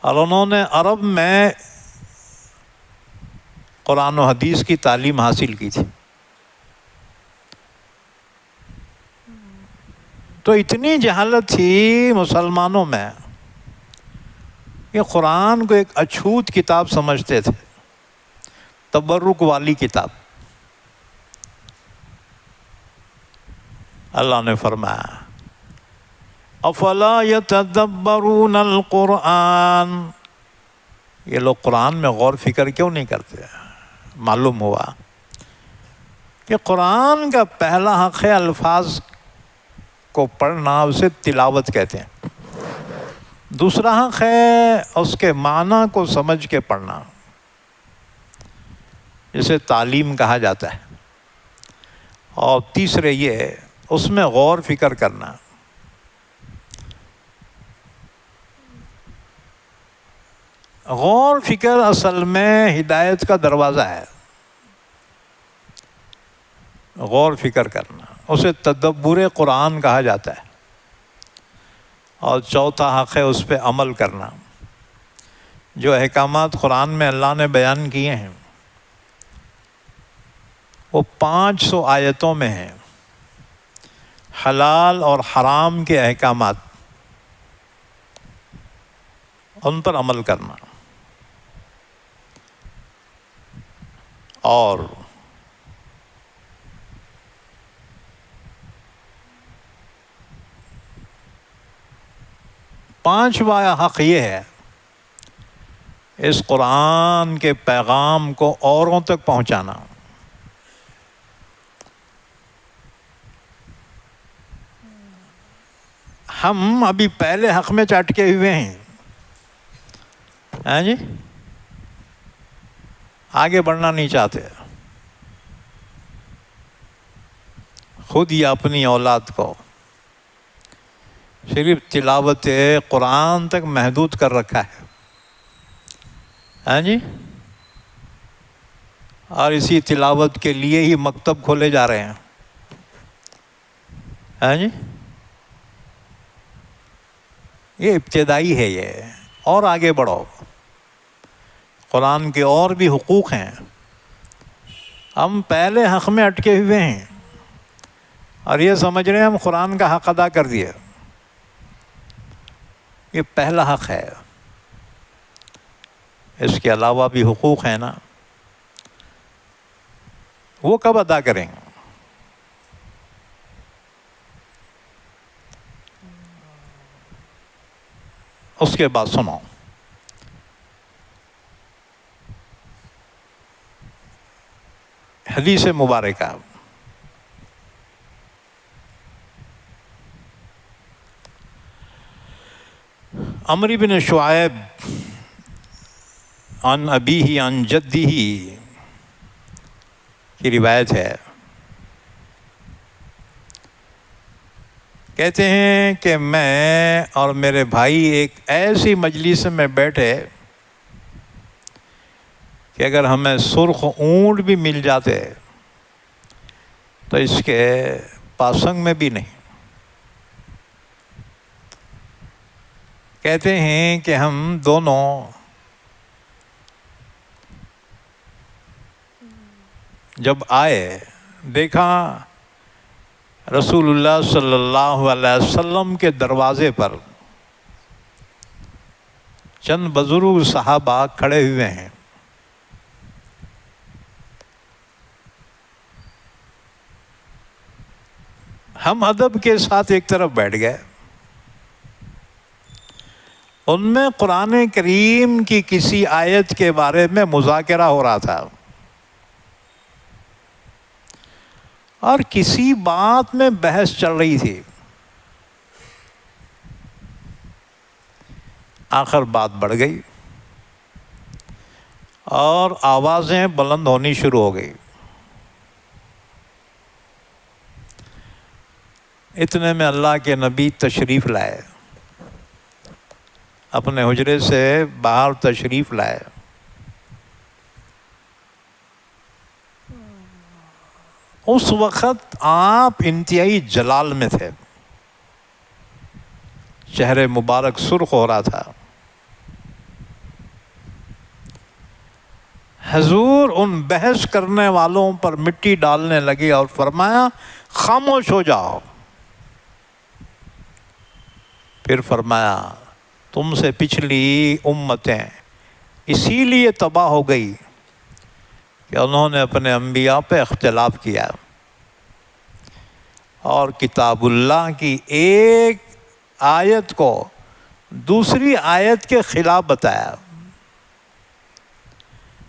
اور انہوں نے عرب میں قرآن و حدیث کی تعلیم حاصل کی تھی۔ تو اتنی جہالت تھی مسلمانوں میں کہ قرآن کو ایک اچھوت کتاب سمجھتے تھے، تبرک والی کتاب۔ اللہ نے فرمایا افلا یتدبرون القرآن، یہ لوگ قرآن میں غور فکر کیوں نہیں کرتے؟ معلوم ہوا کہ قرآن کا پہلا حق ہے الفاظ کو پڑھنا، اسے تلاوت کہتے ہیں۔ دوسرا حق ہے اس کے معنی کو سمجھ کے پڑھنا، جسے تعلیم کہا جاتا ہے۔ اور تیسرے یہ اس میں غور فکر کرنا۔ غور فکر اصل میں ہدایت کا دروازہ ہے، غور فکر کرنا، اسے تدبر قرآن کہا جاتا ہے۔ اور چوتھا حق ہے اس پہ عمل کرنا۔ جو احکامات قرآن میں اللہ نے بیان کیے ہیں وہ 500 آیتوں میں ہیں، حلال اور حرام کے احکامات، ان پر عمل کرنا۔ اور پانچواں حق یہ ہے اس قرآن کے پیغام کو اوروں تک پہنچانا۔ ہم ابھی پہلے حق میں چٹکے ہوئے ہیں، ہاں جی، آگے بڑھنا نہیں چاہتے، خود یا اپنی اولاد کو صرف تلاوت قرآن تک محدود کر رکھا ہے، ہاں جی، اور اسی تلاوت کے لیے ہی مکتب کھولے جا رہے ہیں، ہاں جی، یہ ابتدائی ہے یہ، اور آگے بڑھو، قرآن کے اور بھی حقوق ہیں، ہم پہلے حق میں اٹکے ہوئے ہیں اور یہ سمجھ رہے ہیں ہم قرآن کا حق ادا کر دیے، یہ پہلا حق ہے، اس کے علاوہ بھی حقوق ہیں نا، وہ کب ادا کریں گے؟ اس کے بعد سنو، حدیث مبارکہ، عمرو بن شعیب عن ابیہ عن جدہ کی روایت ہے، کہتے ہیں کہ میں اور میرے بھائی ایک ایسی مجلس میں بیٹھے کہ اگر ہمیں سرخ اونٹ بھی مل جاتے تو اس کے پاسنگ میں بھی نہیں۔ کہتے ہیں کہ ہم دونوں جب آئے، دیکھا رسول اللہ صلی اللہ علیہ وسلم کے دروازے پر چند بزرگ صحابہ کھڑے ہوئے ہیں، ہم ادب کے ساتھ ایک طرف بیٹھ گئے، ان میں قرآن کریم کی کسی آیت کے بارے میں مذاکرہ ہو رہا تھا اور کسی بات میں بحث چل رہی تھی، آخر بات بڑھ گئی اور آوازیں بلند ہونی شروع ہو گئی، اتنے میں اللہ کے نبی تشریف لائے، اپنے حجرے سے باہر تشریف لائے، اس وقت آپ انتہائی جلال میں تھے، چہرے مبارک سرخ ہو رہا تھا، حضور ان بحث کرنے والوں پر مٹی ڈالنے لگے اور فرمایا خاموش ہو جاؤ، پھر فرمایا تم سے پچھلی امتیں اسی لیے تباہ ہو گئی کہ انہوں نے اپنے انبیاء پہ اختلاف کیا اور کتاب اللہ کی ایک آیت کو دوسری آیت کے خلاف بتایا۔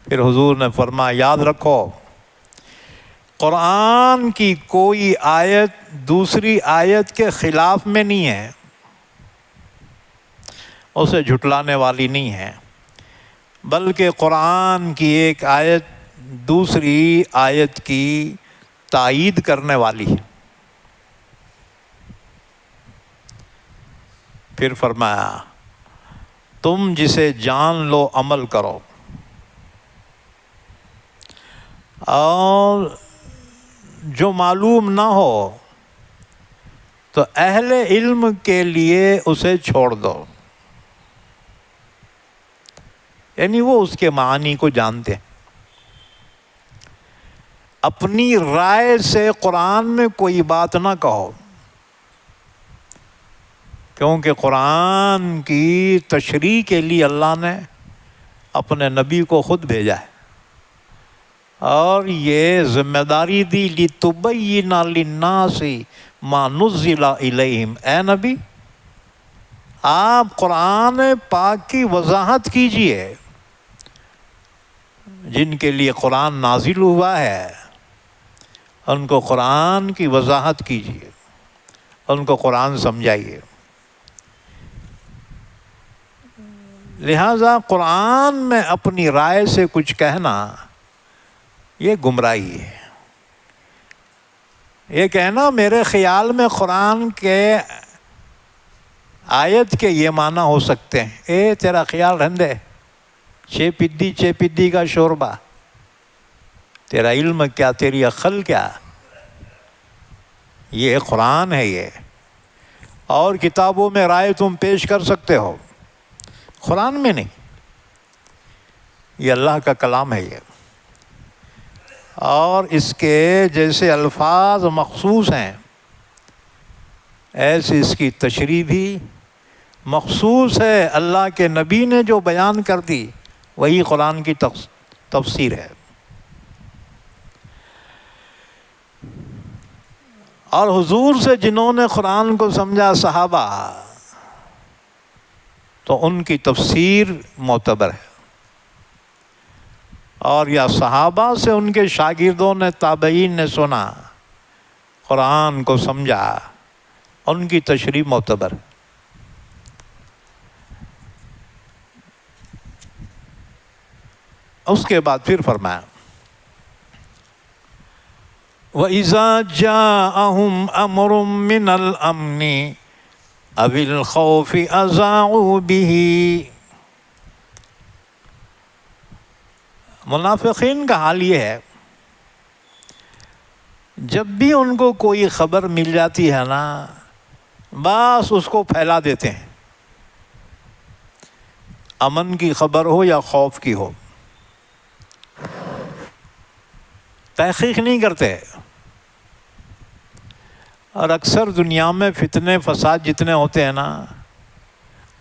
پھر حضور نے فرمایا یاد رکھو، قرآن کی کوئی آیت دوسری آیت کے خلاف میں نہیں ہے، اسے جھٹلانے والی نہیں ہے، بلکہ قرآن کی ایک آیت دوسری آیت کی تائید کرنے والی ہے۔ پھر فرمایا تم جسے جان لو عمل کرو، اور جو معلوم نہ ہو تو اہل علم کے لیے اسے چھوڑ دو، یعنی وہ اس کے معنی کو جانتے ہیں، اپنی رائے سے قرآن میں کوئی بات نہ کہو، کیونکہ قرآن کی تشریح کے لیے اللہ نے اپنے نبی کو خود بھیجا ہے، اور یہ ذمہ داری دی لِتُبَيِّنَ لِلنَّاسِ مَا نُزِّلَ إِلَيْهِمْ، اے نبی آپ قرآن پاک کی وضاحت کیجئے، جن کے لیے قرآن نازل ہوا ہے ان کو قرآن کی وضاحت کیجئے، ان کو قرآن سمجھائیے۔ لہذا قرآن میں اپنی رائے سے کچھ کہنا یہ گمراہی ہے۔ یہ کہنا میرے خیال میں قرآن کے آیت کے یہ معنی ہو سکتے ہیں، تیرا خیال رہندے، چھ پدی کا شوربہ، تیرا علم کیا، تیری عقل کیا، یہ قرآن ہے یہ۔ اور کتابوں میں رائے تم پیش کر سکتے ہو، قرآن میں نہیں، یہ اللہ کا کلام ہے یہ، اور اس کے جیسے الفاظ مخصوص ہیں ایسے اس کی تشریح بھی مخصوص ہے۔ اللہ کے نبی نے جو بیان کر دی وہی قرآن کی تفسیر ہے۔ اور حضور سے جنہوں نے قرآن کو سمجھا صحابہ، تو ان کی تفسیر معتبر ہے، اور یا صحابہ سے ان کے شاگردوں نے، تابعین نے سنا، قرآن کو سمجھا، ان کی تشریح معتبر ہے۔ اس کے بعد پھر فرمایا وَإِذَا جَاءَهُمْ أَمْرٌ مِّنَ الْأَمْنِ أَوِ الْخَوْفِ أَذَاعُوا بِهِ۔ منافقین کا حال یہ ہے، جب بھی ان کو کوئی خبر مل جاتی ہے نا، بس اس کو پھیلا دیتے ہیں، امن کی خبر ہو یا خوف کی ہو، تحقیق نہیں کرتے۔ اور اکثر دنیا میں فتنے فساد جتنے ہوتے ہیں نا،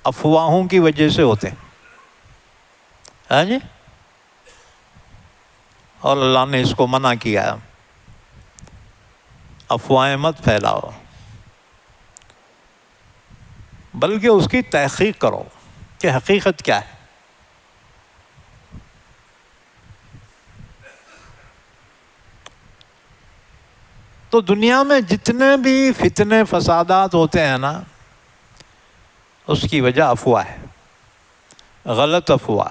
افواہوں کی وجہ سے ہوتے ہیں، ہاں جی، اور اللہ نے اس کو منع کیا، افواہیں مت پھیلاؤ، بلکہ اس کی تحقیق کرو کہ حقیقت کیا ہے۔ تو دنیا میں جتنے بھی فتنے فسادات ہوتے ہیں نا، اس کی وجہ افواہ ہے، غلط افواہ۔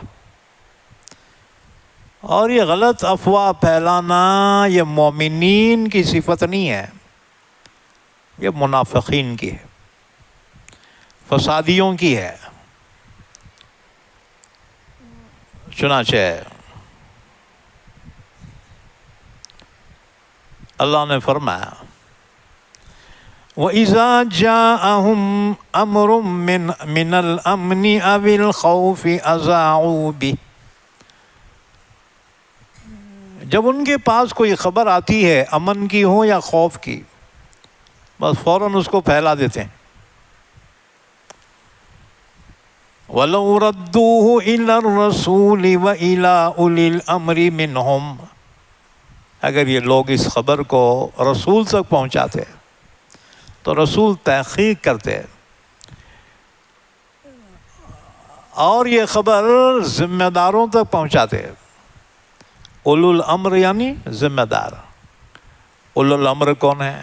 اور یہ غلط افواہ پھیلانا یہ مومنین کی صفت نہیں ہے، یہ منافقین کی ہے، فسادیوں کی ہے۔ چنانچہ اللہ نے فرمایا وَإِذَا جَاءَهُمْ أَمْرٌ مِّنَ الْأَمْنِ أَوِ الْخَوْفِ أَذَاعُوا بِهِ۔ جب ان کے پاس کوئی خبر آتی ہے، امن کی ہو یا خوف کی، بس فوراً اس کو پھیلا دیتے ہیں۔ وَلَوْ رَدُّوهُ إِلَى الرَّسُولِ وَإِلَى أُولِي الْأَمْرِ مِنْهُمْ۔ اگر یہ لوگ اس خبر کو رسول تک پہنچاتے تو رسول تحقیق کرتے، اور یہ خبر ذمہ داروں تک پہنچاتے۔ اولو الامر یعنی ذمہ دار۔ اولو الامر کون ہے؟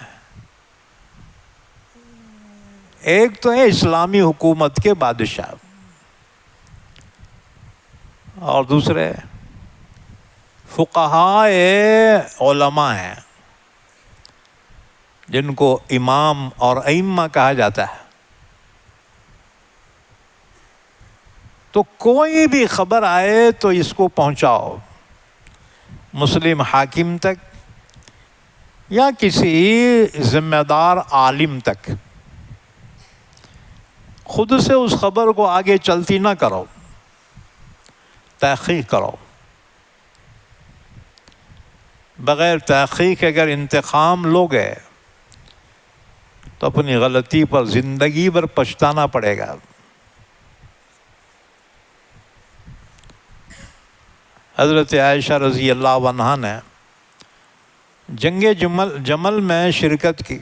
ایک تو ہے اسلامی حکومت کے بادشاہ، اور دوسرے فقہاء علماء ہیں، جن کو امام اور ائمہ کہا جاتا ہے۔ تو کوئی بھی خبر آئے تو اس کو پہنچاؤ مسلم حاکم تک یا کسی ذمہ دار عالم تک، خود سے اس خبر کو آگے چلتی نہ کرو، تحقیق کرو۔ بغیر تحقیق اگر انتقام لوگے تو اپنی غلطی پر زندگی بھر پچھتانا پڑے گا۔ حضرت عائشہ رضی اللہ عنہا نے جنگ جمل میں شرکت کی،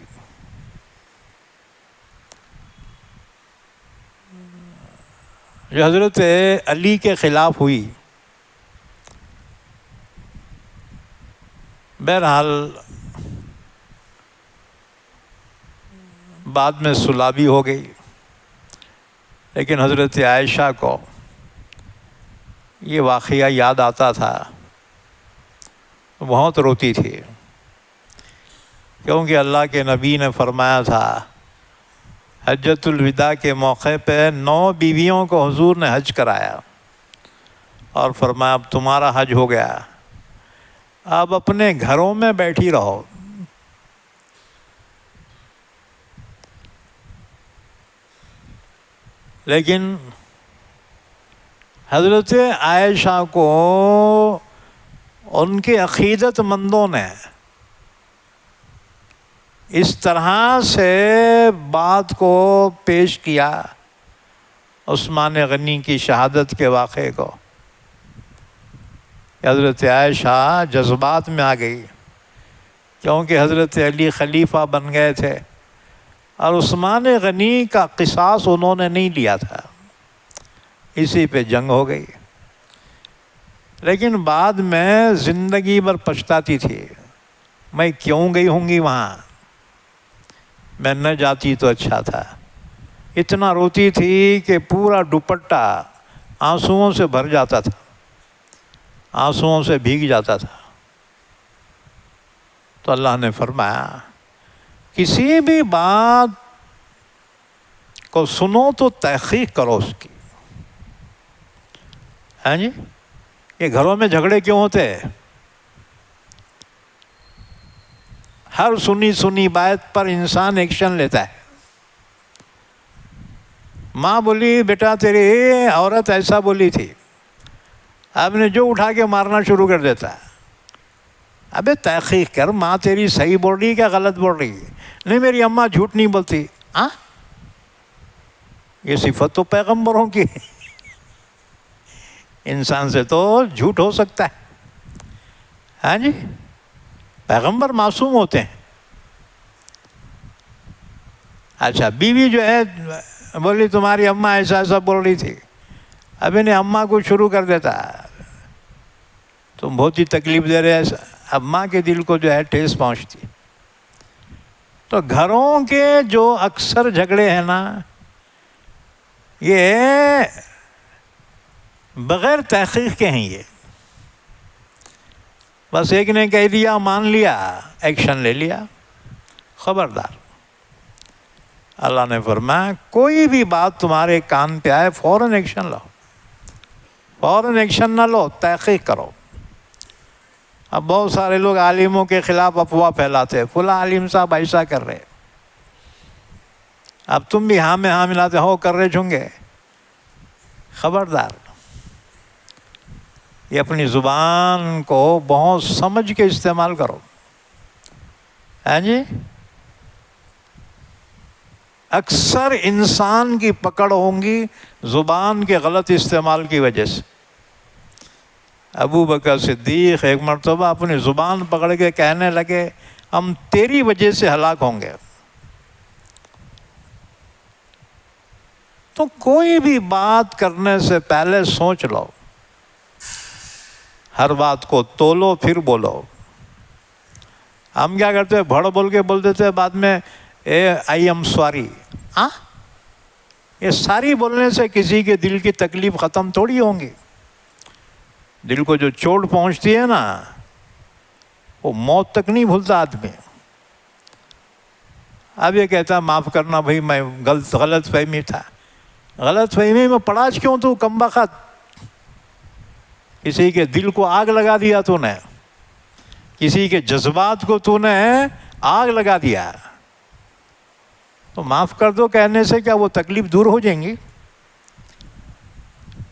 جو حضرت علی کے خلاف ہوئی، بہرحال بعد میں صلح بھی ہو گئی، لیکن حضرت عائشہ کو یہ واقعہ یاد آتا تھا، بہت روتی تھی، کیونکہ اللہ کے نبی نے فرمایا تھا حجۃ الوداع کے موقع پہ 9 بیویوں کو حضور نے حج کرایا اور فرمایا اب تمہارا حج ہو گیا، اب اپنے گھروں میں بیٹھی رہو۔ لیکن حضرت عائشہ کو ان کے عقیدت مندوں نے اس طرح سے بات کو پیش کیا، عثمان غنی کی شہادت کے واقعے کو، حضرت عائشہ جذبات میں آ گئی، کیونکہ حضرت علی خلیفہ بن گئے تھے اور عثمان غنی کا قصاص انہوں نے نہیں لیا تھا، اسی پہ جنگ ہو گئی۔ لیکن بعد میں زندگی بھر پچھتاتی تھی، میں کیوں گئی ہوں گی وہاں، میں نہ جاتی تو اچھا تھا۔ اتنا روتی تھی کہ پورا دوپٹہ آنسوؤں سے بھر جاتا تھا، آنسوؤں سے بھیگ جاتا تھا۔ تو اللہ نے فرمایا کسی بھی بات کو سنو تو تحقیق کرو اس کی۔ ہاں جی، یہ گھروں میں جھگڑے کیوں ہوتے ہیں؟ ہر سنی بات پر انسان ایکشن لیتا ہے۔ ماں بولی بیٹا تیری عورت ایسا بولی تھی، آپ نے جو اٹھا کے مارنا شروع کر دیتا ہے۔ ابے تحقیق کر، ماں تیری صحیح بول رہی ہے کیا غلط بول رہی ہے؟ نہیں میری اماں جھوٹ نہیں بولتی۔ ہاں، یہ صفت تو پیغمبروں کی ہے، انسان سے تو جھوٹ ہو سکتا ہے۔ ہاں جی، پیغمبر معصوم ہوتے ہیں۔ اچھا، بیوی جو ہے بولی تمہاری اماں ایسا ایسا بول رہی تھی، اب انہیں اماں کو شروع کر دیتا، تم بہت ہی تکلیف دے رہے ہیں، اب ماں کے دل کو جو ہے ٹھیس پہنچتی۔ تو گھروں کے جو اکثر جھگڑے ہیں نا، یہ بغیر تحقیق کے ہیں، یہ بس ایک نے کہہ دیا مان لیا، ایکشن لے لیا۔ خبردار، اللہ نے فرمایا کوئی بھی بات تمہارے کان پہ آئے فوراً ایکشن لو، فوراً ایکشن نہ لو، تحقیق کرو۔ اب بہت سارے لوگ عالموں کے خلاف افواہ پھیلاتے ہیں، فلاں عالم صاحب ایسا کر رہے، اب تم بھی ہاں میں ہاں ملاتے ہو کر رہے چونگے۔ خبردار، یہ اپنی زبان کو بہت سمجھ کے استعمال کرو۔ ہاں جی، اکثر انسان کی پکڑ ہوں گی زبان کے غلط استعمال کی وجہ سے۔ ابو بکر صدیق ایک مرتبہ اپنی زبان پکڑ کے کہنے لگے ہم تیری وجہ سے ہلاک ہوں گے۔ تو کوئی بھی بات کرنے سے پہلے سوچ لو، ہر بات کو تولو پھر بولو۔ ہم کیا کرتے ہیں، بھڑ بول کے بول دیتے ہیں بعد میں آئی ایم سوری۔ ہاں، یہ ساری بولنے سے کسی کے دل کی تکلیف ختم تھوڑی ہوں گی۔ دل کو جو چوٹ پہنچتی ہے نا، وہ موت تک نہیں بھولتا آدمی۔ اب یہ کہتا ہے معاف کرنا بھائی، میں غلط فہمی تھا۔ غلط فہمی میں پڑا کیوں تو کم بخت؟ کسی کے دل کو آگ لگا دیا تو نے، کسی کے جذبات کو تو نے آگ لگا دیا، تو معاف کر دو کہنے سے کیا وہ تکلیف دور ہو جائیں گی؟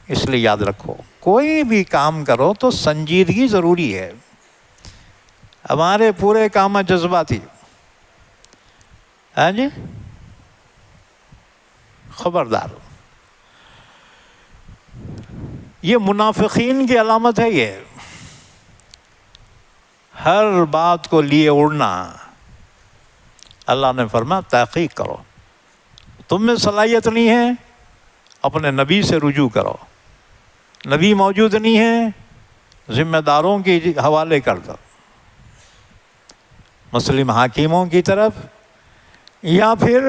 اس لیے یاد رکھو، کوئی بھی کام کرو تو سنجیدگی ضروری ہے۔ ہمارے پورے کام جذباتی۔ ہاں جی، خبردار، یہ منافقین کی علامت ہے۔ یہ ہر بات کو لیے اڑنا۔ اللہ نے فرمایا تحقیق کرو، تم میں صلاحیت نہیں ہے، اپنے نبی سے رجوع کرو. نبی موجود نہیں ہے، ذمہ داروں کے حوالے کر دو، مسلم حاکموں کی طرف یا پھر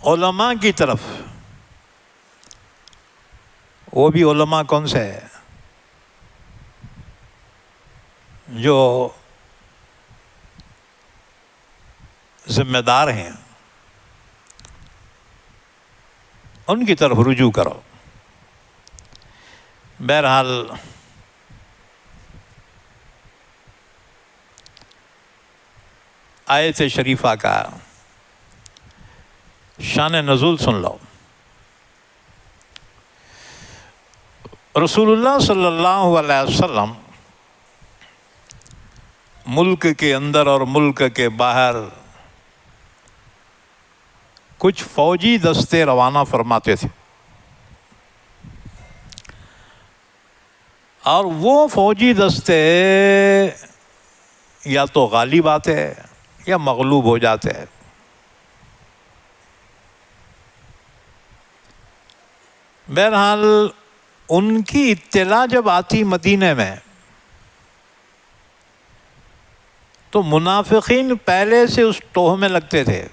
علماء کی طرف. وہ بھی علماء کون سے ہیں؟ جو ذمہ دار ہیں، ان کی طرف رجوع کرو. بہرحال آیت شریفہ کا شان نزول سن لو. رسول اللہ صلی اللہ علیہ وسلم ملک کے اندر اور ملک کے باہر کچھ فوجی دستے روانہ فرماتے تھے، اور وہ فوجی دستے یا تو غالب آتے یا مغلوب ہو جاتے. بہرحال ان کی اطلاع جب آتی مدینے میں تو منافقین پہلے سے اس ٹوہ میں لگتے تھے،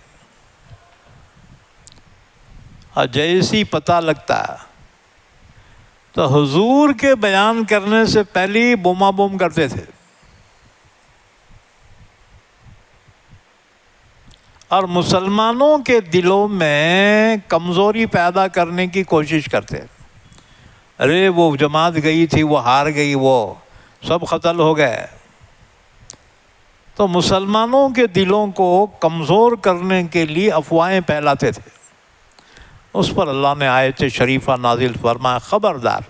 اور جیسی پتہ لگتا تو حضور کے بیان کرنے سے پہلے ہی بوما بوم کرتے تھے، اور مسلمانوں کے دلوں میں کمزوری پیدا کرنے کی کوشش کرتے. ارے وہ جماعت گئی تھی، وہ ہار گئی، وہ سب قتل ہو گئے. تو مسلمانوں کے دلوں کو کمزور کرنے کے لیے افواہیں پھیلاتے تھے. اس پر اللہ نے آیت شریفہ نازل فرمایا، خبردار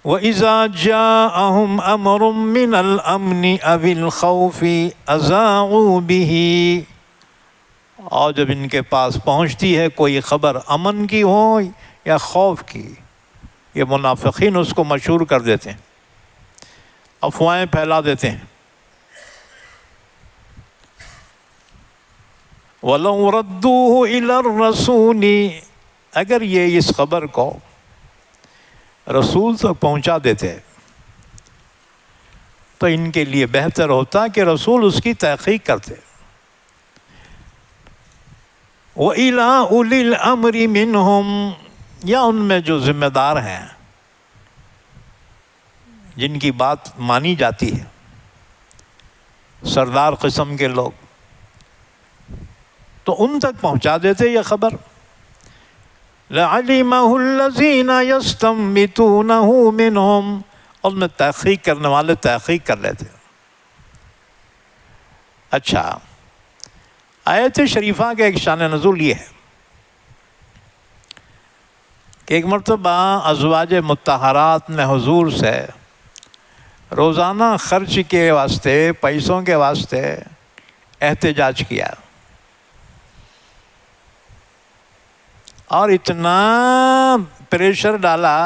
وَإِذَا جَاءَهُمْ أَمْرٌ مِّنَ الْأَمْنِ أَوِ الْخَوْفِ أَذَاعُوا بِهِ. اور جب ان کے پاس پہنچتی ہے کوئی خبر امن کی ہو یا خوف کی، یہ منافقین اس کو مشہور کر دیتے ہیں، افواہیں پھیلا دیتے ہیں. وَلَوْ رَدُّوهُ إِلَى الرَّسُولِ، اگر یہ اس خبر کو رسول تک پہنچا دیتے تو ان کے لیے بہتر ہوتا کہ رسول اس کی تحقیق کرتے. وَإِلَىٰ أُولِي الْأَمْرِ مِنْهُمْ، یا ان میں جو ذمہ دار ہیں، جن کی بات مانی جاتی ہے، سردار قسم کے لوگ، تو ان تک پہنچا دیتے یہ خبر. لَعَلِمَهُ الَّذِينَ يَسْتَنبِطُونَهُ مِنْهُمْ، ان میں تحقیق کرنے والے تحقیق کر لیتے. اچھا، آیت شریفہ کا ایک شان نزول یہ ہے کہ ایک مرتبہ ازواج مطہرات نے حضور سے روزانہ خرچ کے واسطے، پیسوں کے واسطے احتجاج کیا، اور اتنا پریشر ڈالا.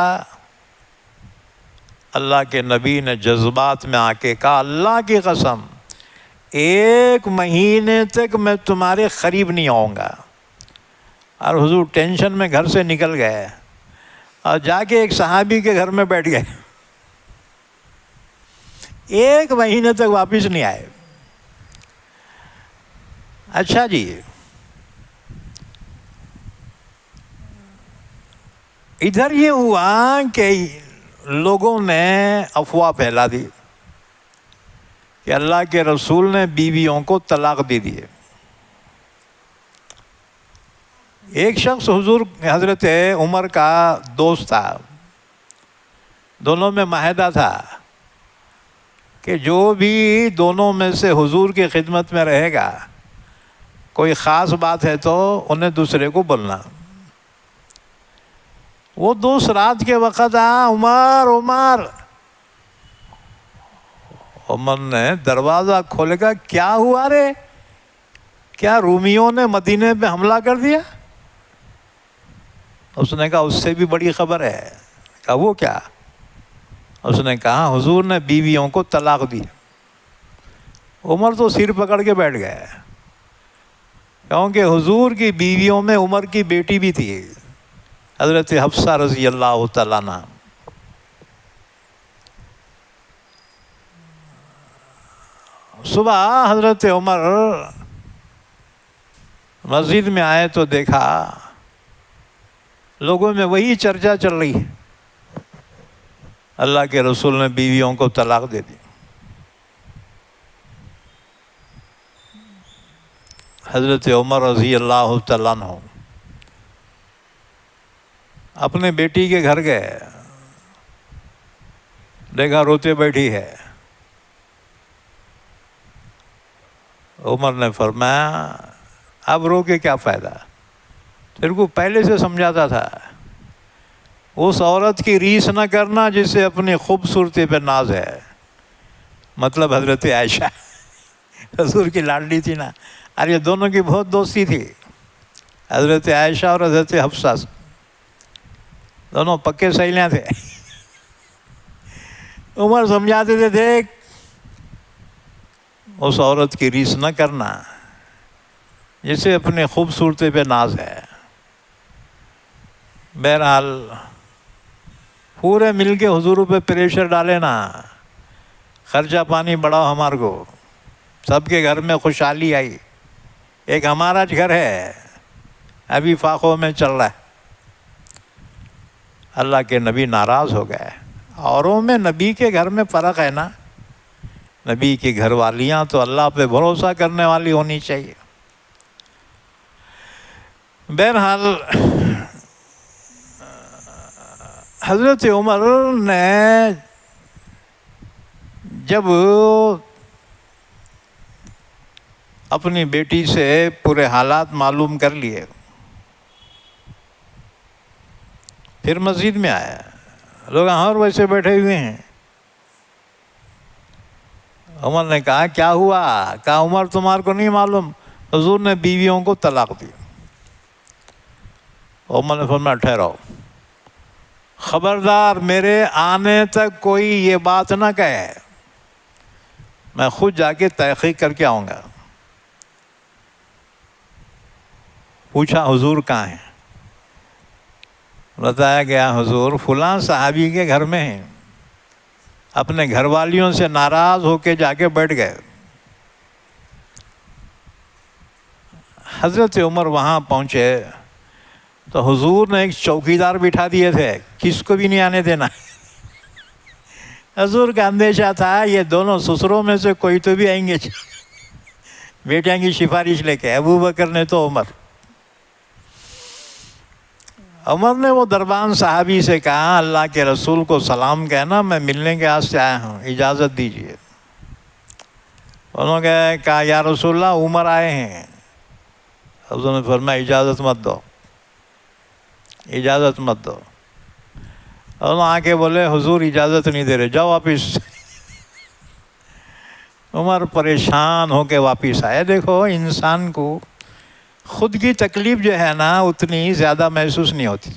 اللہ کے نبی نے جذبات میں آ کے کہا، اللہ کی قسم 1 مہینے تک میں تمہارے قریب نہیں آؤں گا. اور حضور ٹینشن میں گھر سے نکل گئے اور جا کے ایک صحابی کے گھر میں بیٹھ گئے. 1 مہینے تک واپس نہیں آئے. اچھا جی، ادھر یہ ہوا کہ لوگوں نے افواہ پھیلا دی کہ اللہ کے رسول نے بیویوں کو طلاق دے دیے. ایک شخص حضور حضرت عمر کا دوست تھا، دونوں میں معاہدہ تھا کہ جو بھی دونوں میں سے حضور کی خدمت میں رہے گا، کوئی خاص بات ہے تو انہیں دوسرے کو بولنا. وہ دوست رات کے وقت عمر عمر نے دروازہ کھولے گا، کیا ہوا رے؟ کیا رومیوں نے مدینے پہ حملہ کر دیا؟ اس نے کہا اس سے بھی بڑی خبر ہے. کہا وہ کیا؟ اس نے کہا حضور نے بیویوں کو طلاق دی. عمر تو سر پکڑ کے بیٹھ گئے. کیونکہ حضور کی بیویوں میں عمر کی بیٹی بھی تھی، حضرت حفصہ رضی اللہ تعالیٰ عنہ۔ صبح حضرت عمر مسجد میں آئے تو دیکھا لوگوں میں وہی چرچا چل رہی ہے، اللہ کے رسول نے بیویوں کو طلاق دے دی۔ حضرت عمر رضی اللہ تعالیٰ عنہ اپنے بیٹی کے گھر گئے، دیکھا روتے بیٹھی ہے۔ عمر نے فرمایا اب رو کے کیا فائدہ، تیرے کو پہلے سے سمجھاتا تھا، اس عورت کی ریس نہ کرنا جسے اپنی خوبصورتی پہ ناز ہے، مطلب حضرت عائشہ حضور کی لاڈلی تھی نا، اور یہ دونوں کی بہت دوستی تھی، حضرت عائشہ اور حضرت حفصہ دونوں پکے سہیلیاں تھے۔ عمر سمجھاتے تھے دیکھ اس عورت کی ریس نہ کرنا جسے اپنے خوبصورتی پہ ناز ہے۔ بہرحال پورے مل کے حضور پہ پریشر ڈالے نا، خرچہ پانی بڑھاؤ ہمارے کو، سب کے گھر میں خوشحالی آئی، ایک ہمارا گھر ہے ابھی فاقوں میں چل رہا ہے۔ اللہ کے نبی ناراض ہو گئے۔ اوروں میں نبی کے گھر میں فرق ہے نا، نبی کی گھر والیاں تو اللہ پہ بھروسہ کرنے والی ہونی چاہیے۔ بہرحال حضرت عمر نے جب اپنی بیٹی سے پورے حالات معلوم کر لیے، پھر مسجد میں آیا، لوگ اور ویسے بیٹھے ہوئے ہیں۔ عمر نے کہا کیا ہوا؟ کہا عمر تمہارے کو نہیں معلوم، حضور نے بیویوں کو طلاق دی۔ عمر نے فرمایا ٹھہراؤ، خبردار میرے آنے تک کوئی یہ بات نہ کہے، میں خود جا کے تحقیق کر کے آؤں گا۔ پوچھا حضور کہاں ہیں؟ بتایا گیا حضور فلاں صحابی کے گھر میں ہیں، اپنے گھر والیوں سے ناراض ہو کے جا کے بیٹھ گئے۔ حضرت عمر وہاں پہنچے تو حضور نے ایک چوکیدار بٹھا دیے تھے، کس کو بھی نہیں آنے دینا۔ حضور کا اندیشہ تھا یہ دونوں سسروں میں سے کوئی تو بھی آئیں گے بیٹیاں کی سفارش لے کے، ابو بکر نے تو عمر نے وہ دربان صحابی سے کہا اللہ کے رسول کو سلام کہنا، میں ملنے کے واسطے آیا ہوں، اجازت دیجیے۔ انہوں نے کہا یا رسول اللہ عمر آئے ہیں۔ حضور نے فرمایا اجازت مت دو، اجازت مت دو۔ انہوں آ کے بولے حضور اجازت نہیں دے رہے، جاؤ واپس۔ عمر پریشان ہو کے واپس آئے۔ دیکھو انسان کو خود کی تکلیف جو ہے نا اتنی زیادہ محسوس نہیں ہوتی،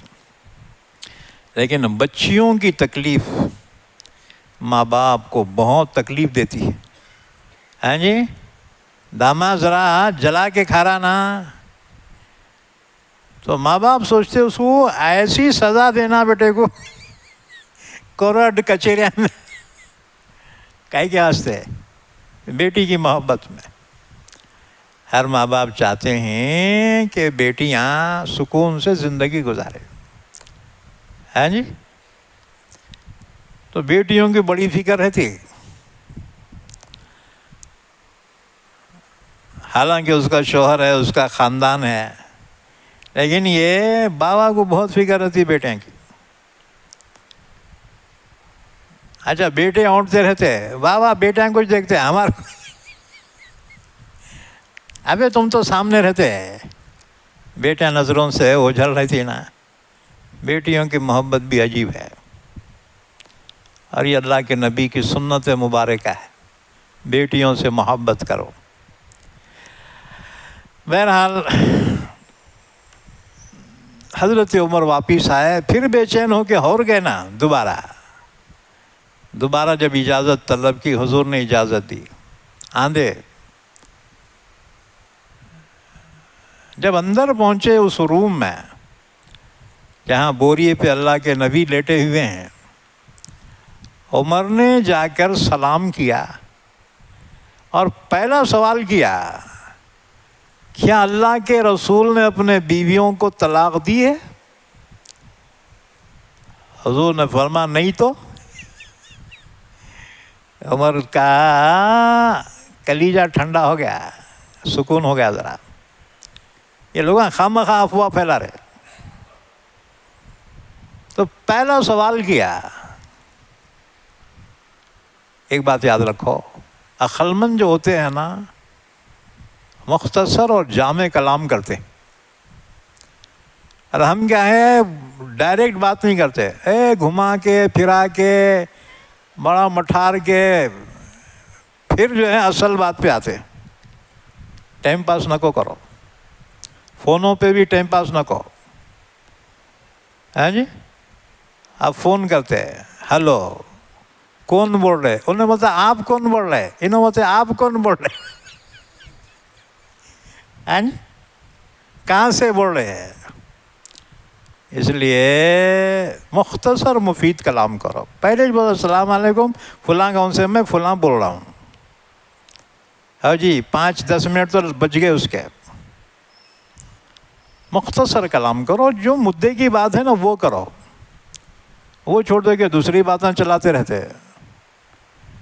لیکن بچیوں کی تکلیف ماں باپ کو بہت تکلیف دیتی ہے۔ ہاں جی، داماد ذرا جلا کے کھا رہا نا تو ماں باپ سوچتے اس کو ایسی سزا دینا بیٹے کو کورٹ کچہریاں میں، کائی کے واسطے بیٹی کی محبت میں۔ ہر ماں باپ چاہتے ہیں کہ بیٹیاں سکون سے زندگی گزارے، ہاں جی، تو بیٹیوں کی بڑی فکر رہتی، حالانکہ اس کا شوہر ہے، اس کا خاندان ہے، لیکن یہ بابا کو بہت فکر رہتی بیٹیاں کی۔ اچھا بیٹے اونٹتے رہتے، بابا بیٹیاں کچھ دیکھتے ہیں ہمارا، ابے تم تو سامنے رہتے، بیٹیاں نظروں سے اوجھل رہتی نا۔ بیٹیوں کی محبت بھی عجیب ہے، اور یہ اللہ کے نبی کی سنت مبارکہ ہے، بیٹیوں سے محبت کرو۔ بہرحال حضرت عمر واپس آئے، پھر بے چین ہو کے اور گئے نا، دوبارہ جب اجازت طلب کی، حضور نے اجازت دی، آندے۔ جب اندر پہنچے اس روم میں جہاں بوریے پہ اللہ کے نبی لیٹے ہوئے ہیں، عمر نے جا کر سلام کیا اور پہلا سوال کیا، کیا اللہ کے رسول نے اپنے بیویوں کو طلاق دی ہے؟ حضور نے فرمایا نہیں تو۔ عمر کا کلیجہ ٹھنڈا ہو گیا، سکون ہو گیا ذرا۔ یہ لوگ خواہ افواہ پھیلا رہے۔ تو پہلا سوال کیا۔ ایک بات یاد رکھو، عقلمند جو ہوتے ہیں نا، مختصر اور جامع کلام کرتے ہیں، اور ہم کیا ہے ڈائریکٹ بات نہیں کرتے، گھما کے پھرا کے بڑا مٹھار کے پھر جو ہے اصل بات پہ آتے۔ ٹائم پاس نہ کرو، فونوں پہ بھی ٹائم پاس نہ کرو، جی آپ فون کرتے ہیں، ہلو کون بول رہے؟ انہوں نے بتا آپ کون بول رہے؟ انہوں نے بتا آپ کون بول رہے؟ کہاں سے بول رہے ہیں؟ اس لیے مختصر مفید کلام کرو۔ پہلے جو بولو السلام علیکم، فلاں گاؤں سے میں فلاں بول رہا ہوں، ہاں جی 5-10 منٹ تو بچ گئے اس کے۔ مختصر کلام کرو، جو مدعے کی بات ہے نا وہ کرو، وہ چھوڑ دو کہ دوسری باتیں چلاتے رہتے،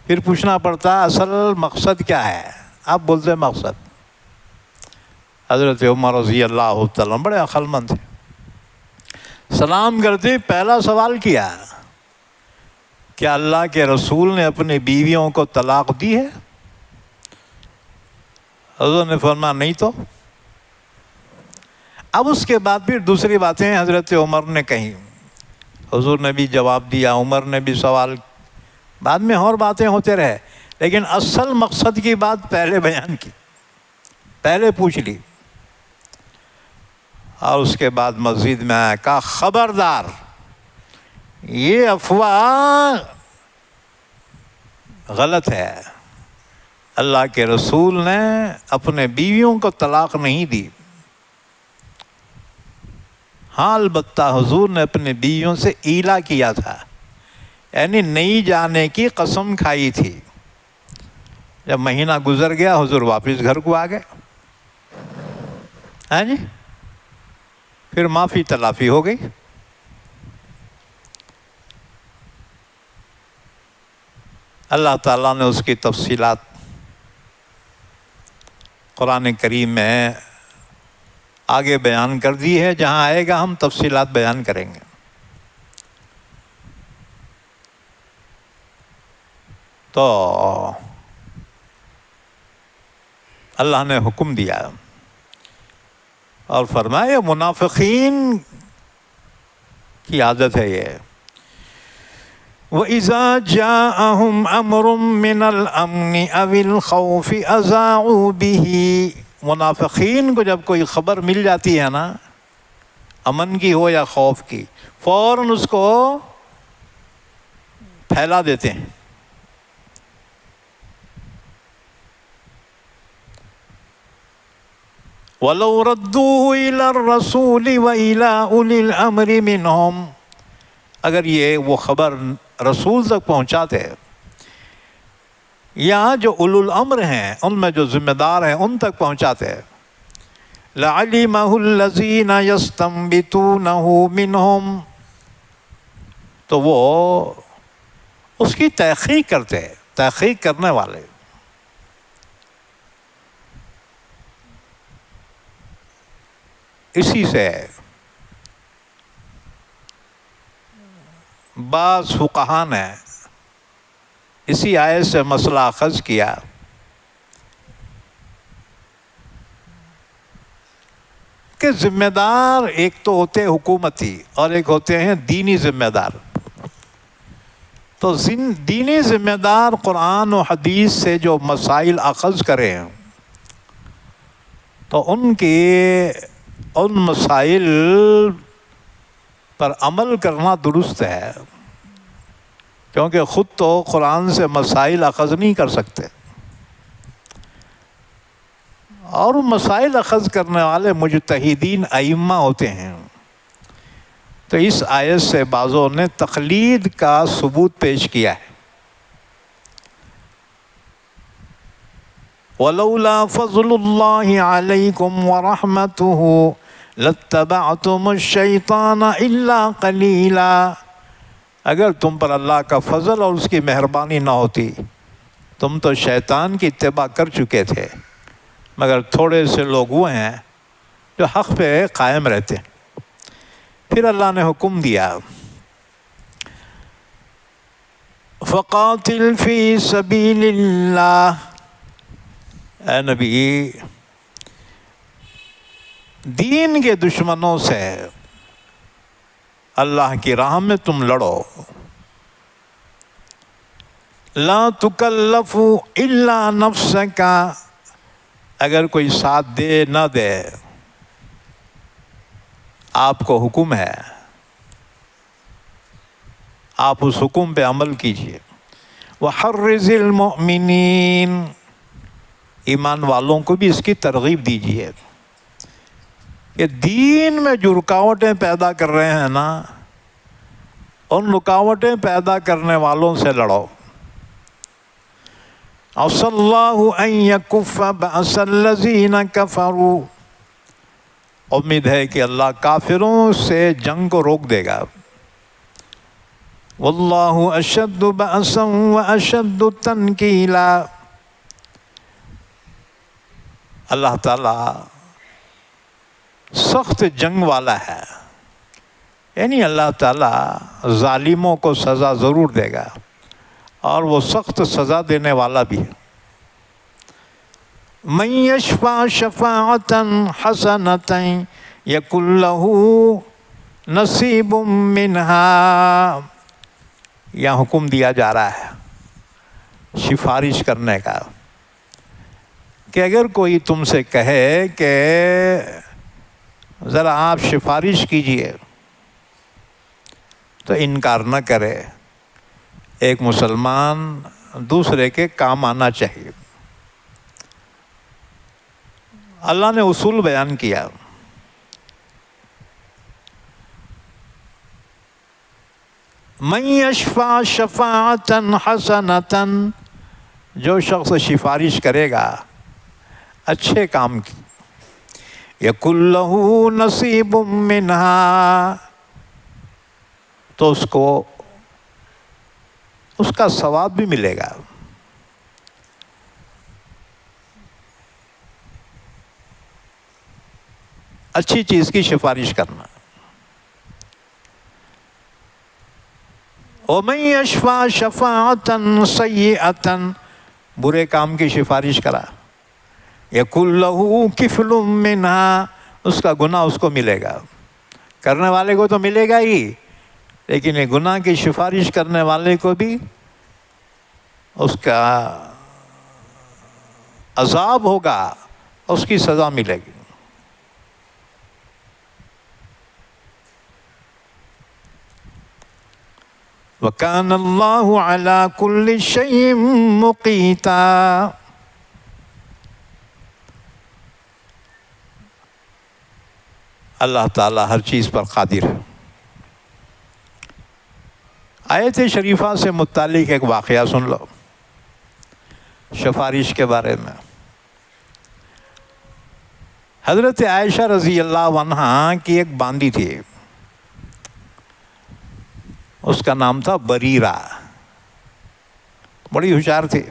پھر پوچھنا پڑتا اصل مقصد کیا ہے۔ آپ بولتے مقصد۔ حضرت عمر رضی اللہ تعالیٰ بڑے عقلمند تھے، سلام کرتے پہلا سوال کیا، کیا اللہ کے رسول نے اپنی بیویوں کو طلاق دی ہے؟ حضور نے فرمایا نہیں تو۔ اب اس کے بعد پھر دوسری باتیں حضرت عمر نے کہیں، حضور نے بھی جواب دیا، عمر نے بھی سوال، بعد میں اور باتیں ہوتے رہے، لیکن اصل مقصد کی بات پہلے بیان کی، پہلے پوچھ لی۔ اور اس کے بعد مسجد میں آیا، کہا خبردار یہ افواہ غلط ہے، اللہ کے رسول نے اپنے بیویوں کو طلاق نہیں دی۔ ہاں البتہ حضور نے اپنے بیویوں سے ایلا کیا تھا، یعنی نہیں جانے کی قسم کھائی تھی۔ جب مہینہ گزر گیا حضور واپس گھر کو آ گئے، ہاں جی پھر معافی تلافی ہو گئی۔ اللہ تعالیٰ نے اس کی تفصیلات قرآن کریم میں آگے بیان کر دی ہے، جہاں آئے گا ہم تفصیلات بیان کریں گے۔ تو اللہ نے حکم دیا اور فرمایا منافقین کی عادت ہے یہ، وَإِذَا جَاءَهُمْ أَمْرٌ مِّنَ الْأَمْنِ أَوِ الْخَوْفِ أَذَاعُوا بِهِ۔ منافقین کو جب کوئی خبر مل جاتی ہے نا، امن کی ہو یا خوف کی، فوراً اس کو پھیلا دیتے ہیں۔ وَلَوْ رَدُّوهُ إِلَى الرَّسُولِ وَإِلَى أُولِي الْأَمْرِ مِنْهُمْ، اگر یہ وہ خبر رسول تک پہنچاتے یا جو اولو الامر ہیں ان میں جو ذمہ دار ہیں ان تک پہنچاتے، لَعَلِمَهُ الَّذِينَ يَسْتَنبِطُونَهُ مِنْهُمْ، تو وہ اس کی تحقیق کرتے، تحقیق کرنے والے۔ اسی سے بعض فقہا نے اسی آیت سے مسئلہ اخذ کیا کہ ذمہ دار ایک تو ہوتے حکومتی اور ایک ہوتے ہیں دینی ذمہ دار۔ تو دینی ذمہ دار قرآن و حدیث سے جو مسائل اخذ کریں تو ان مسائل پر عمل کرنا درست ہے، کیونکہ خود تو قرآن سے مسائل اخذ نہیں کر سکتے، اور مسائل اخذ کرنے والے مجتہدین ائمہ ہوتے ہیں. تو اس آیت سے بعضوں نے تقلید کا ثبوت پیش کیا ہے. وَلَوْلَا فَضْلُ اللَّهِ عَلَيْكُمْ وَرَحْمَتُهُ لَاتَّبَعْتُمُ الشَّيْطَانَ إِلَّا قَلِيلًا. اگر تم پر اللہ کا فضل اور اس کی مہربانی نہ ہوتی تم تو شیطان کی اتباع کر چکے تھے، مگر تھوڑے سے لوگ وہ ہیں جو حق پہ قائم رہتے ہیں. پھر اللہ نے حکم دیا فَقَاتِلْ فِي سَبِيلِ اللَّهِ. اے نبی، دین کے دشمنوں سے اللہ کی راہ میں تم لڑو. لا تکلف الا نفسک. اگر کوئی ساتھ دے نہ دے، آپ کو حکم ہے، آپ اس حکم پہ عمل کیجیے. وحرض المؤمنین. ایمان والوں کو بھی اس کی ترغیب دیجیے کہ دین میں جو رکاوٹیں پیدا کر رہے ہیں نا، ان رکاوٹیں پیدا کرنے والوں سے لڑو. عسى الله ان يكف بأس الذين كفروا. امید ہے کہ اللہ کافروں سے جنگ کو روک دے گا. واللہ اشد بأسا واشد تنکیلا. اللہ تعالیٰ سخت جنگ والا ہے، یعنی اللہ تعالیٰ ظالموں کو سزا ضرور دے گا اور وہ سخت سزا دینے والا بھی ہے. من یشفع شفاعۃ حسنۃ یکن لہ نصیب منہا. یہاں حکم دیا جا رہا ہے سفارش کرنے کا کہ اگر کوئی تم سے کہے کہ ذرا آپ سفارش کیجئے تو انکار نہ کرے. ایک مسلمان دوسرے کے کام آنا چاہیے. اللہ نے اصول بیان کیا. من یشفع شفاعۃ حسنۃ. جو شخص سفارش کرے گا اچھے کام کی، یکن لہ نصیب منہا، تو اس کو اس کا ثواب بھی ملے گا. اچھی چیز کی سفارش کرنا. وَمَن يَشْفَعْ شَفَاعَةً سَيِّئَةً. برے کام کی سفارش کرا، یکن لہ کفل منہا، اس کا گناہ اس کو ملے گا. کرنے والے کو تو ملے گا ہی، لیکن یہ گناہ کی سفارش کرنے والے کو بھی اس کا عذاب ہوگا، اس کی سزا ملے گی. وَكَانَ اللَّهُ عَلَى كُلِّ شَيْءٍ مُقِيتًا. اللہ تعالیٰ ہر چیز پر قادر ہے. آیت شریفہ سے متعلق ایک واقعہ سن لو سفارش کے بارے میں. حضرت عائشہ رضی اللہ عنہا کی ایک باندی تھی، اس کا نام تھا بریرہ. بڑی ہوشیار تھی.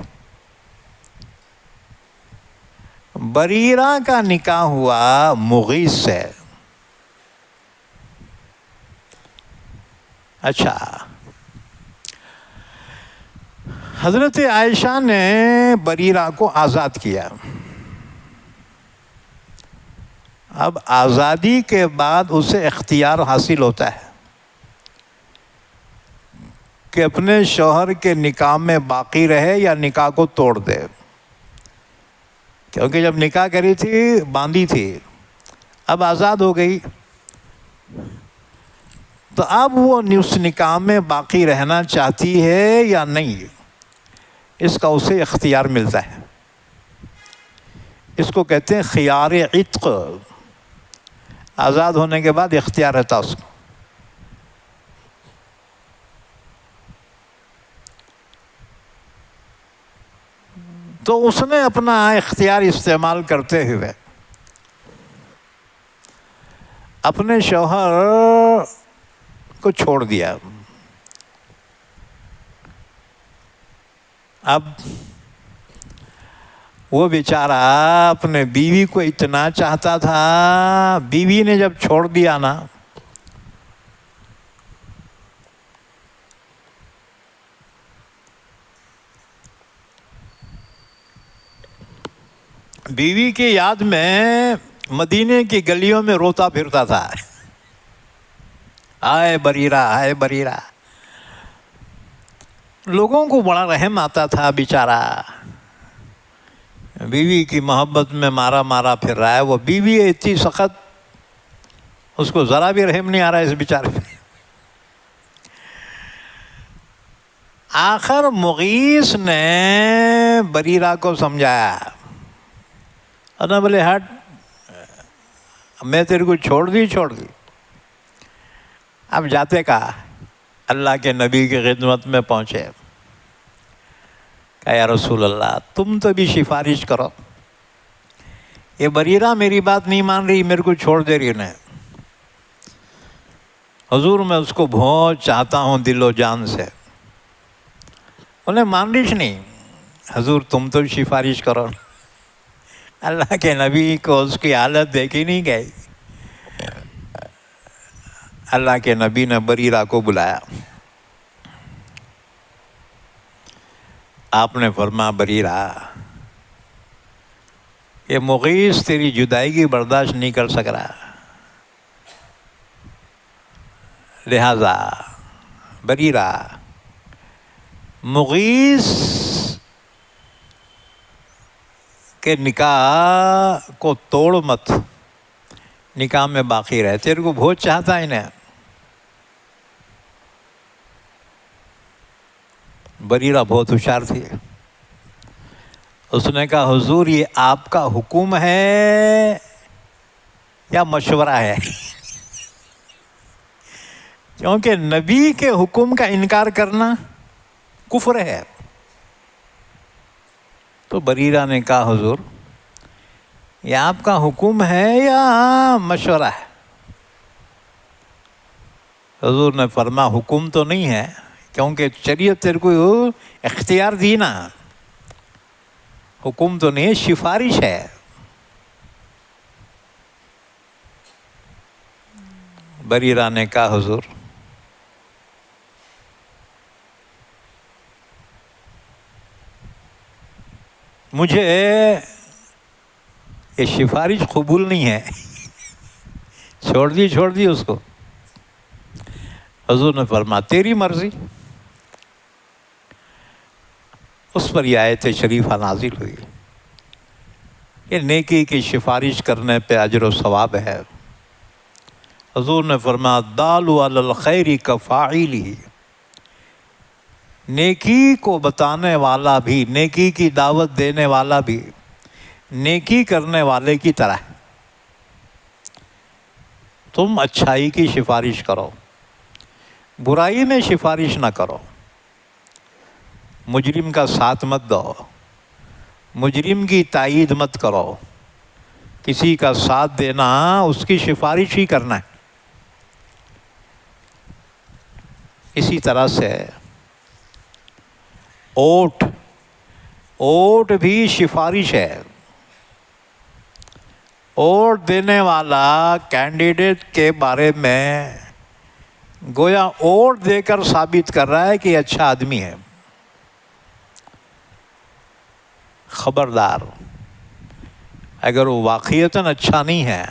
بریرہ کا نکاح ہوا مغیث سے. اچھا، حضرت عائشہ نے بریرہ کو آزاد کیا. اب آزادی کے بعد اسے اختیار حاصل ہوتا ہے کہ اپنے شوہر کے نکاح میں باقی رہے یا نکاح کو توڑ دے. کیونکہ جب نکاح کری تھی باندھی تھی، اب آزاد ہو گئی، تو اب وہ اس نکاح میں باقی رہنا چاہتی ہے یا نہیں، اس کا اسے اختیار ملتا ہے. اس کو کہتے ہیں خیار عتق، آزاد ہونے کے بعد اختیار رہتا اس کو۔ تو اس نے اپنا اختیار استعمال کرتے ہوئے اپنے شوہر کو چھوڑ دیا۔ اب وہ بیچارہ اپنے بیوی کو اتنا چاہتا تھا، بیوی نے جب چھوڑ دیا نا، بیوی کی یاد میں مدینے کی گلیوں میں روتا پھرتا تھا، آئے بریرہ آئے بریرہ۔ لوگوں کو بڑا رحم آتا تھا، بیچارہ بیوی کی محبت میں مارا مارا پھر رہا ہے، وہ بیوی اتنی سخت، اس کو ذرا بھی رحم نہیں آ رہا ہے اس بیچارے پہ۔ آخر مغیث نے بریرہ کو سمجھایا، انا بولے ہٹ، میں تیرے کو چھوڑ دی۔ اب جاتے کہا اللہ کے نبی کی خدمت میں پہنچے، کہا یا رسول اللہ تم تو بھی سفارش کرو، یہ بریرہ میری بات نہیں مان رہی، میرے کو چھوڑ دے رہی انہیں۔ حضور میں اس کو بہت چاہتا ہوں دل و جان سے۔ انہیں مان رہی نہیں، حضور تم تو سفارش کرو۔ اللہ کے نبی کو اس کی حالت دیکھی نہیں گئی۔ اللہ کے نبی نے بریرہ کو بلایا، آپ نے فرمایا بریرہ یہ مغیث تیری جدائی کی برداشت نہیں کر سک رہا، لہذا بریرہ مغیث کہ نکاح کو توڑ مت، نکاح میں باقی رہے، تیرے کو بہت چاہتا انہیں۔ بریرہ بہت ہوشیار تھی، اس نے کہا حضور یہ آپ کا حکم ہے یا مشورہ ہے؟ کیونکہ نبی کے حکم کا انکار کرنا کفر ہے۔ تو بریرہ نے کہا حضور یہ آپ کا حکم ہے یا مشورہ ہے؟ حضور نے فرمایا حکم تو نہیں ہے، کیونکہ شریعت تیرے کو اختیار دی نا، حکم تو نہیں ہے، سفارش ہے۔ بریرہ نے کہا حضور مجھے یہ سفارش قبول نہیں ہے، چھوڑ دی اس کو۔ حضور نے فرمایا تیری مرضی۔ اس پر یہ آیت شریفہ نازل ہوئی، یہ نیکی کی سفارش کرنے پہ اجر و ثواب ہے۔ حضور نے فرمایا الدال علی الخیر کفاعلہ، نیکی کو بتانے والا بھی، نیکی کی دعوت دینے والا بھی نیکی کرنے والے کی طرح۔ تم اچھائی کی سفارش کرو، برائی میں سفارش نہ کرو، مجرم کا ساتھ مت دو، مجرم کی تائید مت کرو، کسی کا ساتھ دینا اس کی سفارش ہی کرنا ہے۔ اسی طرح سے ووٹ بھی سفارش ہے۔ ووٹ دینے والا کینڈیڈیٹ کے بارے میں گویا ووٹ دے کر ثابت کر رہا ہے کہ یہ اچھا آدمی ہے۔ خبردار اگر وہ واقعتاً اچھا نہیں ہے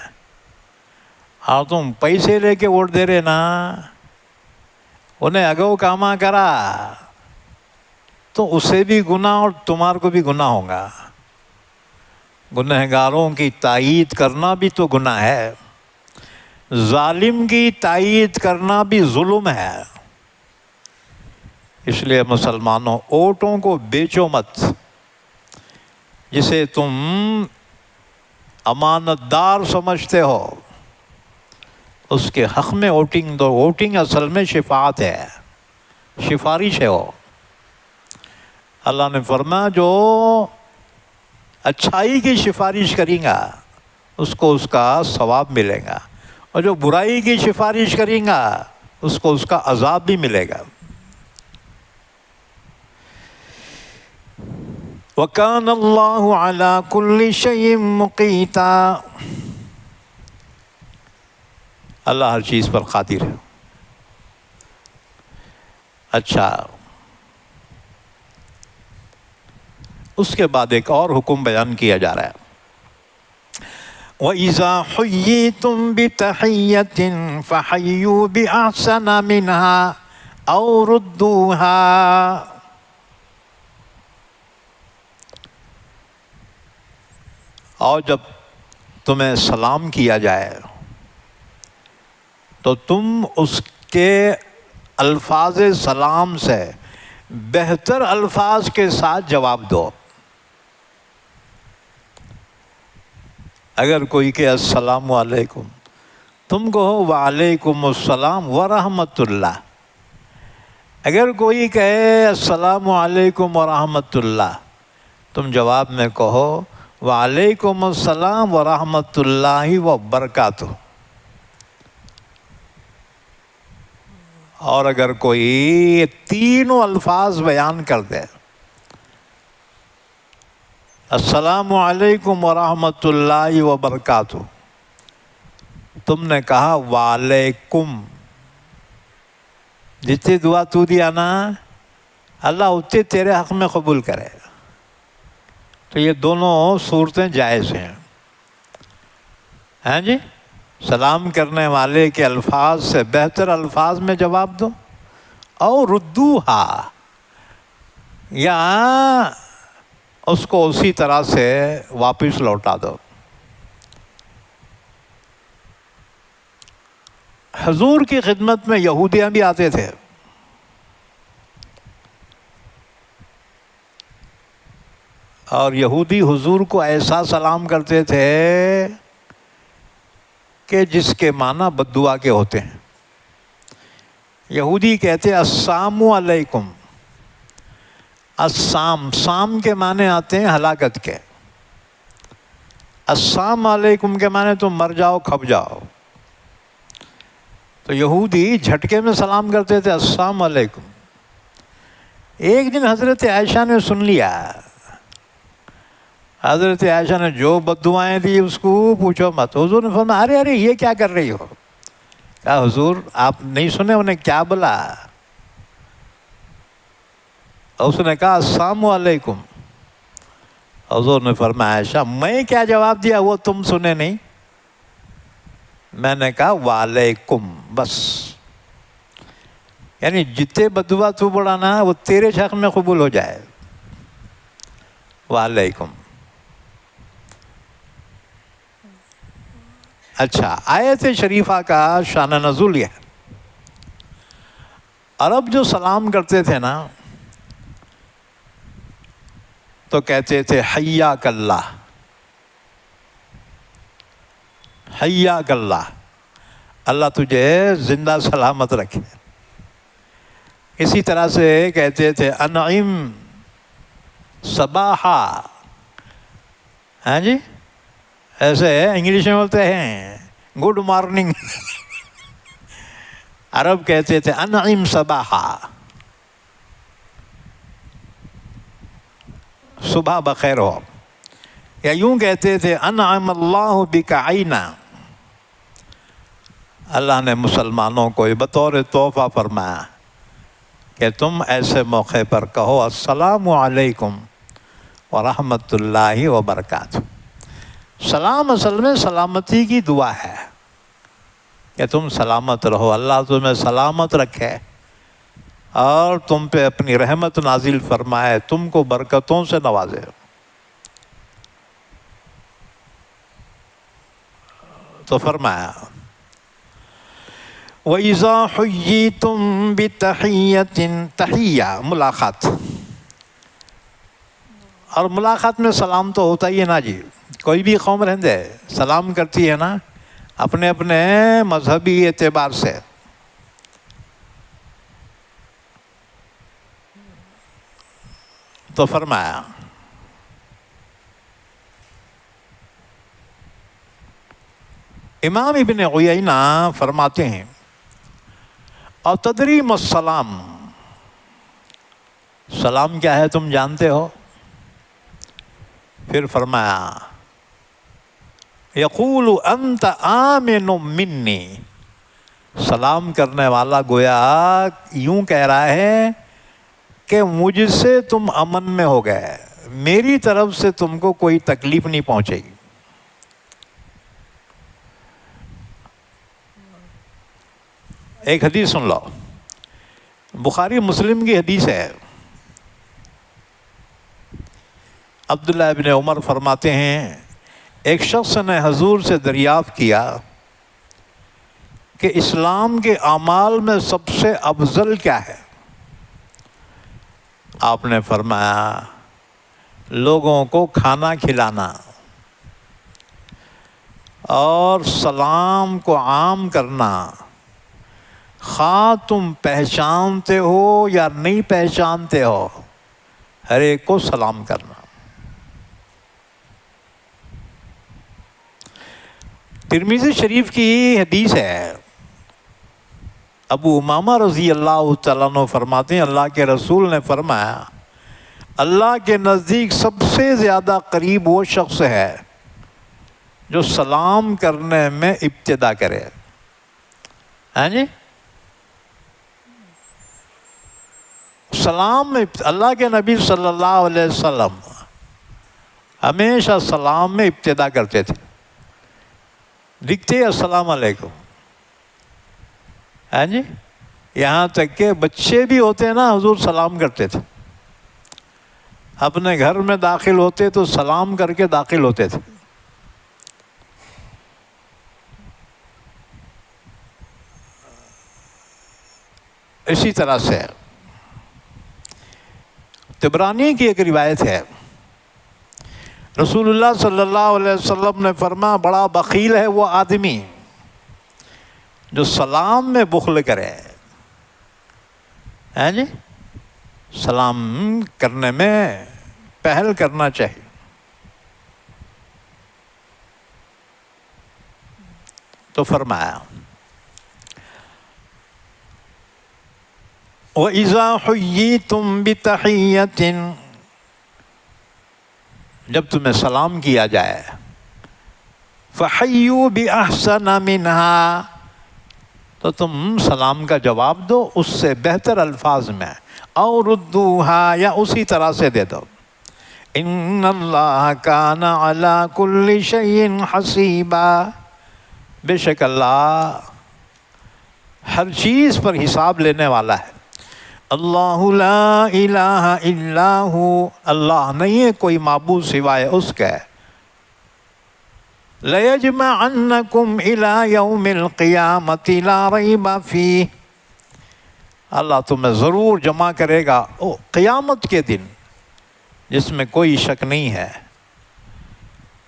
اور تم پیسے لے کے ووٹ دے رہے نا، انہیں اگو کاما کرا تو اسے بھی گناہ اور تمہارے کو بھی گناہ ہوگا۔ گنہگاروں کی تائید کرنا بھی تو گناہ ہے، ظالم کی تائید کرنا بھی ظلم ہے۔ اس لیے مسلمانوں ووٹوں کو بیچو مت۔ جسے تم امانت دار سمجھتے ہو، اس کے حق میں ووٹنگ دو۔ ووٹنگ اصل میں شفاعت ہے، سفارش ہے وہ۔ اللہ نے فرمایا جو اچھائی کی سفارش کریں گا اس کو اس کا ثواب ملے گا، اور جو برائی کی سفارش کریں گا اس کو اس کا عذاب بھی ملے گا۔ وَكَانَ اللَّهُ عَلَى كُلِّ شَيْءٍ مُقِيتًا، اللہ ہر چیز پر قادر ہے۔ اچھا، اس کے بعد ایک اور حکم بیان کیا جا رہا ہے، وَإِذَا حُيِّيتُم بِتَحِيَّةٍ فَحَيُّوا بِأَحْسَنَ مِنْهَا أَوْ رُدُّوهَا، اور جب تمہیں سلام کیا جائے تو تم اس کے الفاظ سلام سے بہتر الفاظ کے ساتھ جواب دو۔ اگر کوئی کہ السلام علیکم، تم کہو وعلیکم السلام ورحمۃ اللہ۔ اگر کوئی کہے السلام علیکم ورحمۃ اللہ، تم جواب میں کہو وعلیکم السلام ورحمۃ اللہ وبرکاتہ۔ اور اگر کوئی تینوں الفاظ بیان کر دے، السلام علیکم ورحمۃ اللہ وبرکاتہ، تم نے کہا وعلیکم، جتنی دعا تو دیا نا اللہ اتنے تیرے حق میں قبول کرے۔ تو یہ دونوں صورتیں جائز ہیں، ہیں جی؟ سلام کرنے والے کے الفاظ سے بہتر الفاظ میں جواب دو، اور ردوہا، یا اس کو اسی طرح سے واپس لوٹا دو۔ حضور کی خدمت میں یہودیاں بھی آتے تھے، اور یہودی حضور کو ایسا سلام کرتے تھے کہ جس کے معنی بد دعا کے ہوتے ہیں۔ یہودی کہتے ہیں السلام علیکم، السام، سام کے معنی آتے ہیں ہلاکت کے، السلام علیکم کے معنی تم مر جاؤ کھپ جاؤ۔ تو یہودی جھٹکے میں سلام کرتے تھے السلام علیکم۔ ایک دن حضرت عائشہ نے سن لیا، حضرت عائشہ نے جو بد دعائیں دی اس کو پوچھو مت۔ حضور نے فرمایا ارے ارے یہ کیا کر رہی ہو؟ کہا حضور آپ نہیں سنے انہیں کیا بولا؟ اس نے کہا السلام علیکم۔ حضور نے فرمایا عائشہ میں کیا جواب دیا وہ تم سنے نہیں؟ میں نے کہا وعلیکم، بس۔ یعنی جتنے بد دعا تو بڑھانا وہ تیرے حق میں قبول ہو جائے، وعلیکم۔ اچھا، آیت شریفہ کا شان نزول یہ ہے، عرب جو سلام کرتے تھے نا تو کہتے تھے حیاک اللہ، حیاک اللہ، اللہ تجھے زندہ سلامت رکھے۔ اسی طرح سے کہتے تھے انعم صباحا، ہاں جی، ایسے انگلش میں بولتے ہیں گڈ مارننگ۔ عرب کہتے تھے انعم صباحا، صبح بخیر ہو۔ یا یوں کہتے تھے انعم اللہ بک عینا، اللہ نے مسلمانوں کو بطور تحفہ فرمایا کہ تم ایسے موقع پر کہو السلام علیکم ورحمۃ اللہ وبرکاتہ۔ سلام اصل میں سلامتی کی دعا ہے کہ تم سلامت رہو، اللہ تمہیں سلامت رکھے اور تم پہ اپنی رحمت نازل فرمائے، تم کو برکتوں سے نوازے۔ تو فرمایا وَإِذَا حُيِّيتُم بِتَحِيَّةٍ، تحیہ ملاقات، اور ملاقات میں سلام تو ہوتا ہی ہے نا جی. کوئی بھی قوم رہندے سلام کرتی ہے نا اپنے اپنے مذہبی اعتبار سے. تو فرمایا امام ابن عیینہ فرماتے ہیں اور تدری ما السلام، سلام کیا ہے تم جانتے ہو؟ پھر فرمایا یقول انت آمن منی، سلام کرنے والا گویا یوں کہہ رہا ہے کہ مجھ سے تم امن میں ہو گئے، میری طرف سے تم کو کوئی تکلیف نہیں پہنچے گی. ایک حدیث سن لو، بخاری مسلم کی حدیث ہے. عبداللہ ابن عمر فرماتے ہیں ایک شخص نے حضور سے دریافت کیا کہ اسلام کے اعمال میں سب سے افضل کیا ہے؟ آپ نے فرمایا لوگوں کو کھانا کھلانا اور سلام کو عام کرنا، خواہ تم پہچانتے ہو یا نہیں پہچانتے ہو، ہر ایک کو سلام کرنا. ترمذی شریف کی حدیث ہے، ابو امامہ رضی اللہ تعالیٰ عنہ فرماتے ہیں اللہ کے رسول نے فرمایا اللہ کے نزدیک سب سے زیادہ قریب وہ شخص ہے جو سلام کرنے میں ابتدا کرے. ہاں جی، سلام میں اللہ کے نبی صلی اللہ علیہ وسلم ہمیشہ سلام میں ابتدا کرتے تھے. لکھتے السلام علیکم. ہاں جی، یہاں تک کہ بچے بھی ہوتے ہیں نا حضور سلام کرتے تھے. اپنے گھر میں داخل ہوتے تو سلام کر کے داخل ہوتے تھے. اسی طرح سے طبرانی کی ایک روایت ہے، رسول اللہ صلی اللہ علیہ وسلم نے فرمایا بڑا بخیل ہے وہ آدمی جو سلام میں بخل کرے. ہیں جی، سلام کرنے میں پہل کرنا چاہیے. تو فرمایا وَإِذَا حُيِّيتُم بِتَحِيَّةٍ، جب تمہیں سلام کیا جائے فَحَيُّوا بِأَحْسَنَ مِنْهَا، تو تم سلام کا جواب دو اس سے بہتر الفاظ میں، اور ردوها، یا اسی طرح سے دے دو. ان اللہ کان علی کل شیء حسیبا، بے شک اللہ ہر چیز پر حساب لینے والا ہے. اللہ لا الہ الا ہو، اللہ نہیں ہے کوئی معبود سوائے اس کے. لَيَجْمَعَنَّكُمْ إِلَىٰ يَوْمِ الْقِيَامَةِ لَا رَيْبَ فِيهِ، اللہ تمہیں ضرور جمع کرے گا قیامت کے دن جس میں کوئی شک نہیں ہے.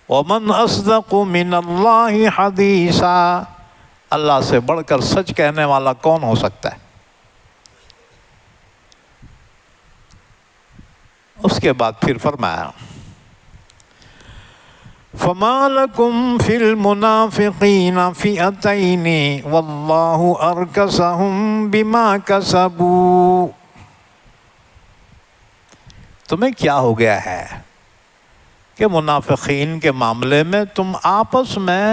وَمَنْ أَصْدَقُ مِنَ اللَّهِ حَدِيثًا، اللہ سے بڑھ کر سچ کہنے والا کون ہو سکتا ہے؟ اس کے بعد پھر فرمایا فَمَا لَكُمْ فِي الْمُنَافِقِينَ فِئَتَيْنِ وَاللَّهُ أَرْكَسَهُمْ بِمَا كَسَبُوا، تمہیں کیا ہو گیا ہے کہ منافقین کے معاملے میں تم آپس میں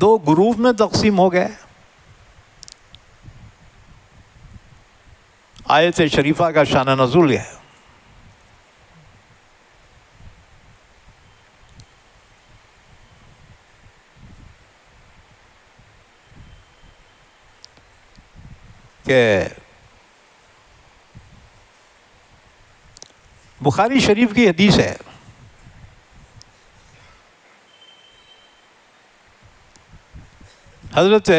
دو گروپ میں تقسیم ہو گئے؟ آیت شریفہ کا شان نزول ہے. کہ بخاری شریف کی حدیث ہے، حضرت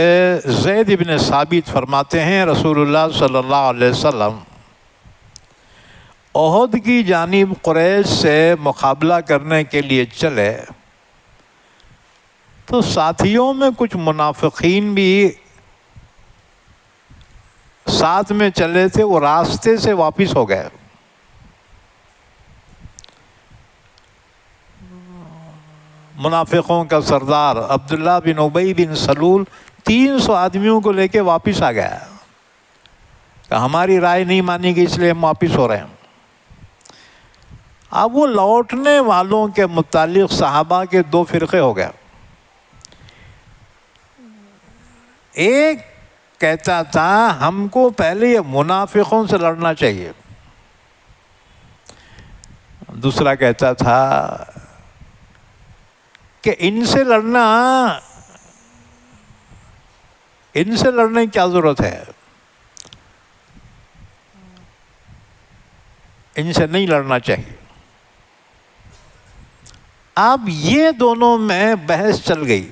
زید بن ثابت فرماتے ہیں رسول اللہ صلی اللہ علیہ وسلم احد کی جانب قریش سے مقابلہ کرنے کے لیے چلے تو ساتھیوں میں کچھ منافقین بھی ساتھ میں چلے تھے، وہ راستے سے واپس ہو گئے۔ منافقوں کا سردار عبداللہ بن ابی بن سلول 300 آدمیوں کو لے کے واپس آ گیا کہ ہماری رائے نہیں مانی گئی، اس لیے ہم واپس ہو رہے ہیں۔ اب وہ لوٹنے والوں کے متعلق صحابہ کے 2 فرقے ہو گئے۔ ایک کہتا تھا ہم کو پہلے یہ منافقوں سے لڑنا چاہیے، دوسرا کہتا تھا کہ ان سے لڑنے کی کیا ضرورت ہے، ان سے نہیں لڑنا چاہیے۔ اب یہ دونوں میں بحث چل گئی،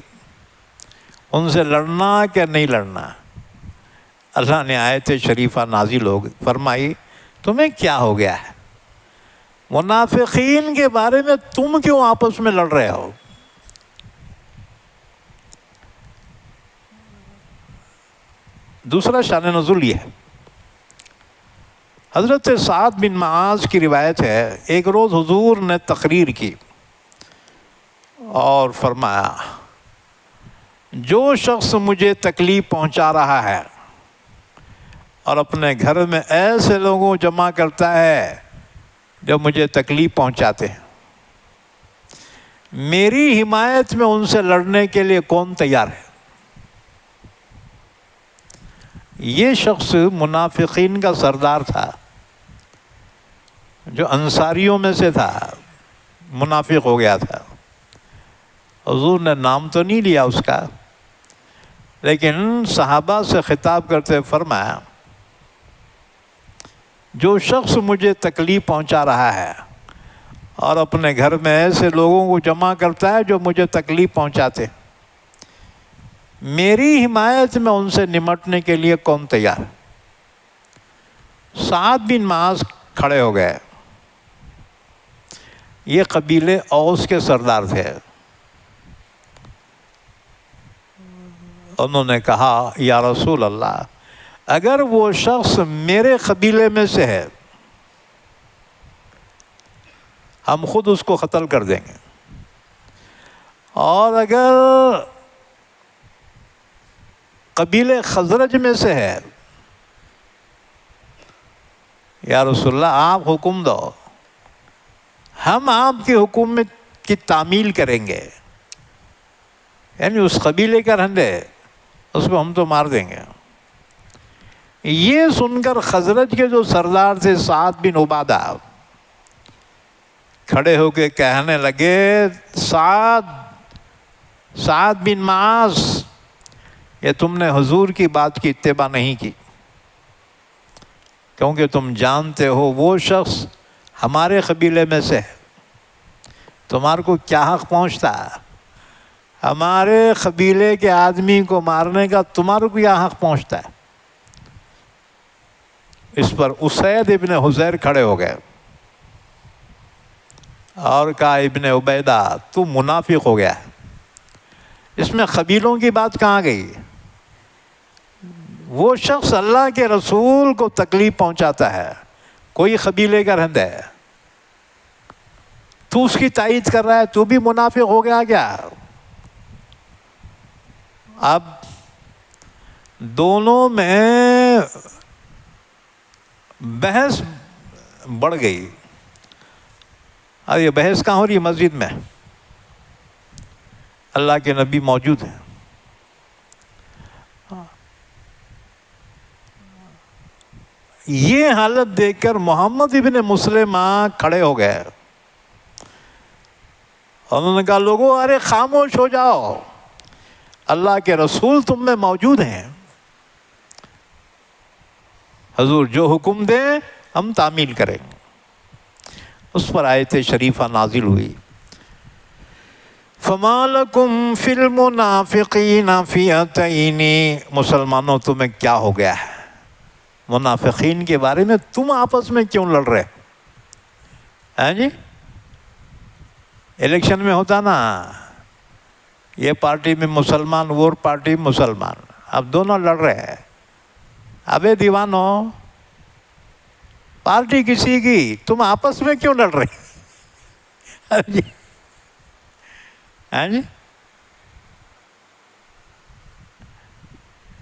ان سے لڑنا کہ نہیں لڑنا۔ اللہ نے آیت شریفہ نازل ہو گئی، فرمائی تمہیں کیا ہو گیا ہے، منافقین کے بارے میں تم کیوں آپس میں لڑ رہے ہو؟ دوسرا شان نزول یہ ہے، حضرت سعد بن معاذ کی روایت ہے، ایک روز حضور نے تقریر کی اور فرمایا جو شخص مجھے تکلیف پہنچا رہا ہے اور اپنے گھر میں ایسے لوگوں جمع کرتا ہے جو مجھے تکلیف پہنچاتے ہیں، میری حمایت میں ان سے لڑنے کے لیے کون تیار ہے؟ یہ شخص منافقین کا سردار تھا، جو انصاریوں میں سے تھا، منافق ہو گیا تھا۔ حضور نے نام تو نہیں لیا اس کا، لیکن صحابہ سے خطاب کرتے فرمایا جو شخص مجھے تکلیف پہنچا رہا ہے اور اپنے گھر میں ایسے لوگوں کو جمع کرتا ہے جو مجھے تکلیف پہنچاتے، میری حمایت میں ان سے نمٹنے کے لیے کون تیار؟ سعد بن معاذ کھڑے ہو گئے، یہ قبیلے اوس کے سردار تھے۔ انہوں نے کہا یا رسول اللہ، اگر وہ شخص میرے قبیلے میں سے ہے ہم خود اس کو قتل کر دیں گے، اور اگر قبیلے خزرج میں سے ہے، یا رسول اللہ آپ حکم دو، ہم آپ کی حکومت کی تعمیل کریں گے، یعنی اس قبیلے کا رہندے اس کو ہم تو مار دیں گے۔ یہ سن کر خزرج کے جو سردار تھے سعد بن عبادہ کھڑے ہو کے کہنے لگے سعد بن معاذ، یہ تم نے حضور کی بات کی اتباع نہیں کی، کیونکہ تم جانتے ہو وہ شخص ہمارے قبیلے میں سے ہے، تمہارے کو کیا حق پہنچتا ہے؟ ہمارے قبیلے کے آدمی کو مارنے کا تمہارے کو کیا حق پہنچتا ہے؟ اس پر اسید ابن حضیر کھڑے ہو گئے اور کہا ابن عبیدہ تو منافق ہو گیا ہے، اس میں قبیلوں کی بات کہاں گئی؟ وہ شخص اللہ کے رسول کو تکلیف پہنچاتا ہے، کوئی قبیلے کا رہندہ ہے، تو اس کی تائید کر رہا ہے، تو بھی منافق ہو گیا کیا؟ اب دونوں میں بحث بڑھ گئی۔ اب یہ بحث کہاں ہو رہی ہے؟ مسجد میں، اللہ کے نبی موجود ہیں۔ یہ حالت دیکھ کر محمد ابن مسلمہ کھڑے ہو گئے، انہوں نے کہا لوگوں ارے خاموش ہو جاؤ، اللہ کے رسول تم میں موجود ہیں، حضور جو حکم دیں ہم تعمیل کریں۔ اس پر آیت شریفہ نازل ہوئی، فَمَا لَكُمْ فِي الْمُنَافِقِينَ فِئَتَيْنِ، مسلمانوں تمہیں کیا ہو گیا ہے؟ منافقین کے بارے میں تم آپس میں کیوں لڑ رہے؟ ہیں جی، الیکشن میں ہوتا نا، یہ پارٹی میں مسلمان، وہ پارٹی مسلمان، اب دونوں لڑ رہے ہیں. ابے دیوانو، پارٹی کسی کی، تم آپس میں کیوں لڑ رہے جی؟ ہیں جی،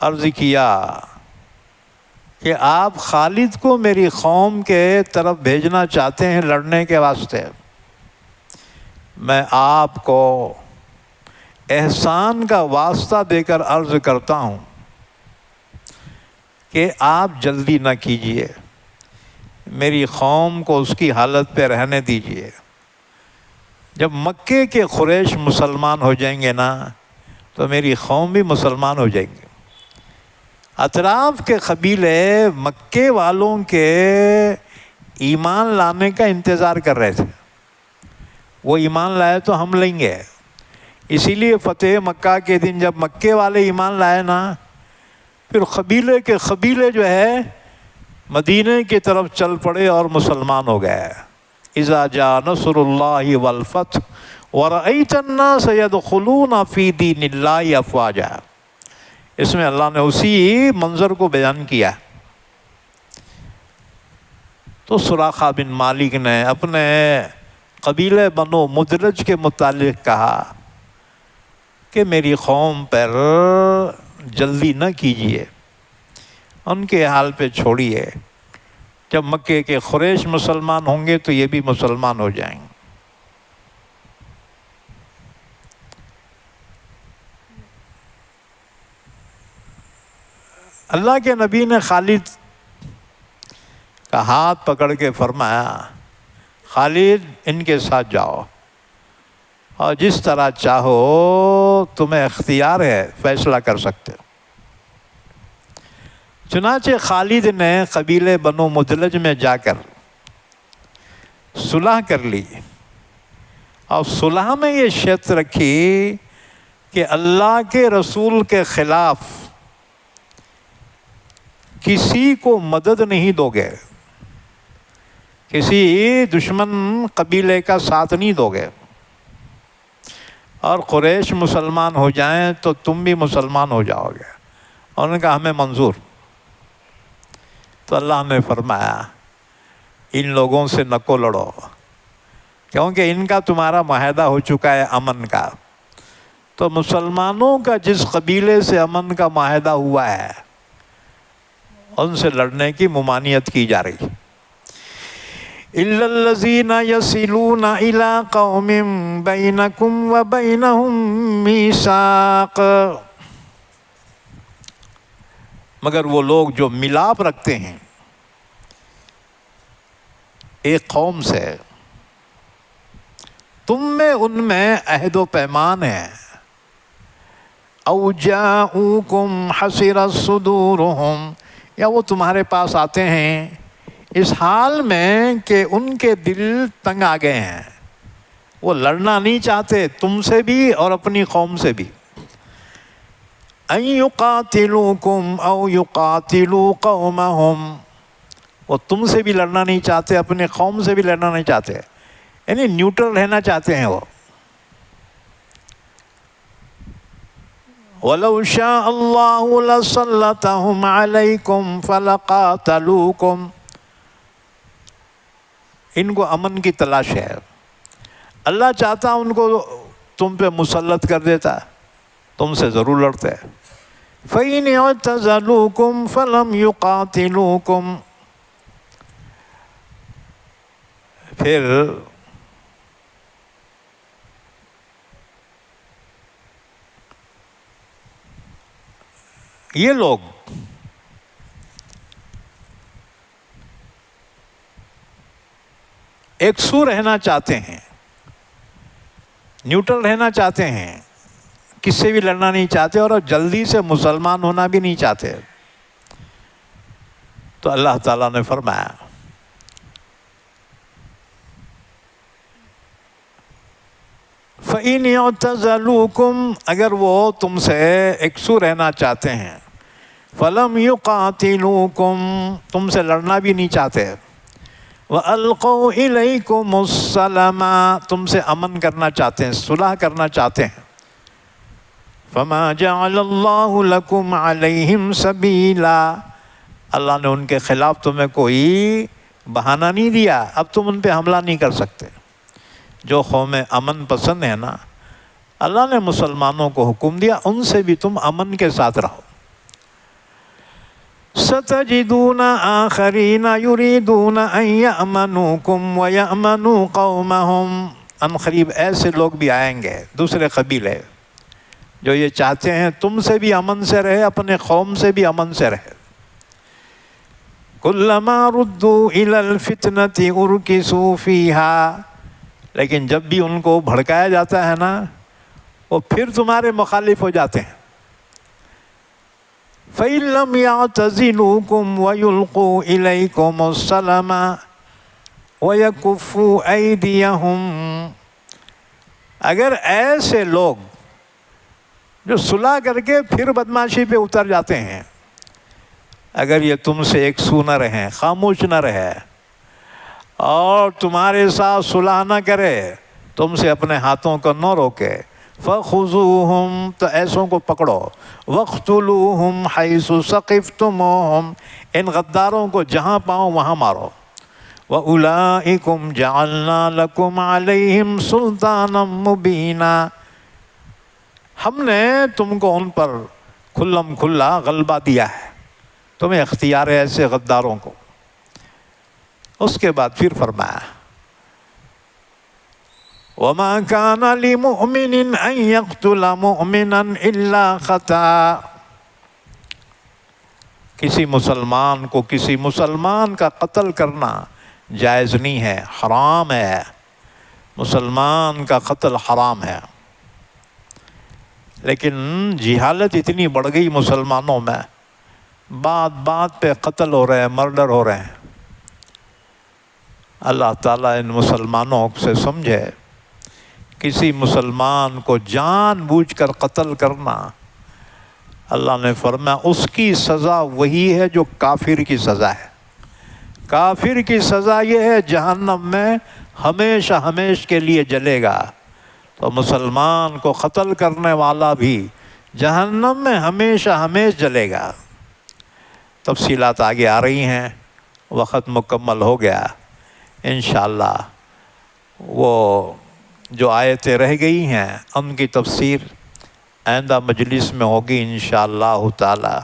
عرض کیا کہ آپ خالد کو میری قوم کے طرف بھیجنا چاہتے ہیں لڑنے کے واسطے، میں آپ کو احسان کا واسطہ دے کر عرض کرتا ہوں کہ آپ جلدی نہ کیجیے، میری قوم کو اس کی حالت پہ رہنے دیجیے۔ جب مکے کے قریش مسلمان ہو جائیں گے نا تو میری قوم بھی مسلمان ہو جائیں گے۔ اطراف کے قبیلے مکے والوں کے ایمان لانے کا انتظار کر رہے تھے، وہ ایمان لائے تو ہم لیں گے۔ اسی لیے فتح مکہ کے دن جب مکے والے ایمان لائے نا، پھر قبیلے کے قبیلے جو ہے مدینے کی طرف چل پڑے اور مسلمان ہو گئے۔ اذا جاء نصر اللہ والفتح ورأیت الناس يدخلون فی دین اللہ افواجا، اس میں اللہ نے اسی منظر کو بیان کیا۔ تو سراقہ بن مالک نے اپنے قبیلے بنو مدلج کے متعلق کہا کہ میری قوم پر جلدی نہ کیجیے، ان کے حال پہ چھوڑیے، جب مکے کے قریش مسلمان ہوں گے تو یہ بھی مسلمان ہو جائیں گے۔ اللہ کے نبی نے خالد کا ہاتھ پکڑ کے فرمایا، خالد ان کے ساتھ جاؤ اور جس طرح چاہو تمہیں اختیار ہے، فیصلہ کر سکتے ہو۔ چنانچہ خالد نے قبیلے بنو مدلج میں جا کر صلح کر لی، اور صلح میں یہ شرط رکھی کہ اللہ کے رسول کے خلاف کسی کو مدد نہیں دو گے، کسی دشمن قبیلے کا ساتھ نہیں دو گے، اور قریش مسلمان ہو جائیں تو تم بھی مسلمان ہو جاؤ گے۔ انہوں نے کہا ہمیں منظور۔ تو اللہ نے فرمایا ان لوگوں سے نہ کو لڑو، کیونکہ ان کا تمہارا معاہدہ ہو چکا ہے امن کا۔ تو مسلمانوں کا جس قبیلے سے امن کا معاہدہ ہوا ہے ان سے لڑنے کی ممانعت کی جا رہی۔ إِلَّا الَّذِينَ يَصِلُونَ إِلَىٰ قَوْمٍ بَيْنَكُمْ وَبَيْنَهُمْ مِيثَاقٌ، مگر وہ لوگ جو ملاپ رکھتے ہیں ایک قوم سے، تم میں ان میں عہد و پیمان ہے۔ أَوْ جَاءُوكُمْ حَسِرَتْ صُدُورُهُمْ، یا وہ تمہارے پاس آتے ہیں اس حال میں کہ ان کے دل تنگ آ گئے ہیں، وہ لڑنا نہیں چاہتے تم سے بھی اور اپنی قوم سے بھی۔ أَن يُقَاتِلُوكُمْ أَوْ يُقَاتِلُوا قَوْمَهُمْ، وہ تم سے بھی لڑنا نہیں چاہتے، اپنی قوم سے بھی لڑنا نہیں چاہتے، یعنی نیوٹرل رہنا چاہتے ہیں وہ۔ وَلَوْ شَاءَ اللَّهُ لَسَلَّطَهُمْ عَلَيْكُمْ فَلَقَاتَلُوكُمْ، ان کو امن کی تلاش ہے، اللہ چاہتا ان کو تم پہ مسلط کر دیتا، تم سے ضرور لڑتے۔ فَإِنِ اعْتَزَلُوكُمْ فَلَمْ يُقَاتِلُوكُمْ، پھر یہ لوگ ایک سو رہنا چاہتے ہیں، نیوٹرل رہنا چاہتے ہیں، کس سے بھی لڑنا نہیں چاہتے اور جلدی سے مسلمان ہونا بھی نہیں چاہتے۔ تو اللہ تعالیٰ نے فرمایا فَإِنِ اعْتَزَلُوكُمْ، اگر وہ تم سے ایک سو رہنا چاہتے ہیں، فَلَمْ يُقَاتِلُوكُمْ، تم سے لڑنا بھی نہیں چاہتے، وَأَلْقَوْا إِلَيْكُمُ السَّلَامَ، تم سے امن کرنا چاہتے ہیں، صلح کرنا چاہتے ہیں، فَمَا جَعَلَ اللَّهُ لَكُمْ عَلَيْهِمْ سَبِيلًا، اللہ نے ان کے خلاف تمہیں کوئی بہانہ نہیں دیا، اب تم ان پہ حملہ نہیں کر سکتے۔ جو قوم امن پسند ہے نا، اللہ نے مسلمانوں کو حکم دیا ان سے بھی تم امن کے ساتھ رہو، ستجدون آخرین یریدون ان یأمنوکم ویأمنوا قومہم، ان قریب ایسے لوگ بھی آئیں گے، دوسرے قبیلے، جو یہ چاہتے ہیں تم سے بھی امن سے رہے، اپنے قوم سے بھی امن سے رہے۔ کلما ردوا الی الفتنۃ ارکسوا فیہا، لیکن جب بھی ان کو بھڑکایا جاتا ہے نا، وہ پھر تمہارے مخالف ہو جاتے ہیں۔ فَإِن لَّمْ يَعْتَزِلُوكُمْ وَيُلْقُوا إِلَيْكُمُ السَّلَمَ وَيَكُفُّوا أَيْدِيَهُمْ، اگر ایسے لوگ جو صلح کر کے پھر بدماشی پہ اتر جاتے ہیں، اگر یہ تم سے ایک سو نہ رہیں، خاموش نہ رہے اور تمہارے ساتھ صلح نہ کرے، تم سے اپنے ہاتھوں کو نہ روکے، فَخُذُوهُمْ، تو ایسوں کو پکڑو، وَاقْتُلُوهُمْ حَيْثُ ثَقِفْتُمُوهُمْ، ان غداروں کو جہاں پاؤ وہاں مارو، وَأُولَئِكُمْ جَعَلْنَا لَكُمْ عَلَيْهِمْ سُلْطَانًا مُبِينًا، ہم نے تم کو ان پر کھلم کھلا غلبہ دیا ہے، تمہیں اختیار ہے ایسے غداروں کو۔ اس کے بعد پھر فرمایا وَمَا كَانَ لِمُؤْمِنٍ أَن يَقْتُلَ مُؤْمِنًا إِلَّا خَطَأً، کسی مسلمان کو کسی مسلمان کا قتل کرنا جائز نہیں ہے، حرام ہے، مسلمان کا قتل حرام ہے۔ لیکن جہالت اتنی بڑھ گئی مسلمانوں میں، بات بات پہ قتل ہو رہے ہیں، مرڈر ہو رہے ہیں۔ اللہ تعالیٰ ان مسلمانوں سے سمجھے، کسی مسلمان کو جان بوجھ کر قتل کرنا، اللہ نے فرمایا اس کی سزا وہی ہے جو کافر کی سزا ہے۔ کافر کی سزا یہ ہے جہنم میں ہمیشہ ہمیش کے لیے جلے گا، تو مسلمان کو قتل کرنے والا بھی جہنم میں ہمیشہ ہمیش جلے گا۔ تفصیلات آگے آ رہی ہیں، وقت مکمل ہو گیا، انشاءاللہ وہ جو آیتیں رہ گئی ہیں ان کی تفسیر آئندہ مجلس میں ہوگی انشاءاللہ تعالی۔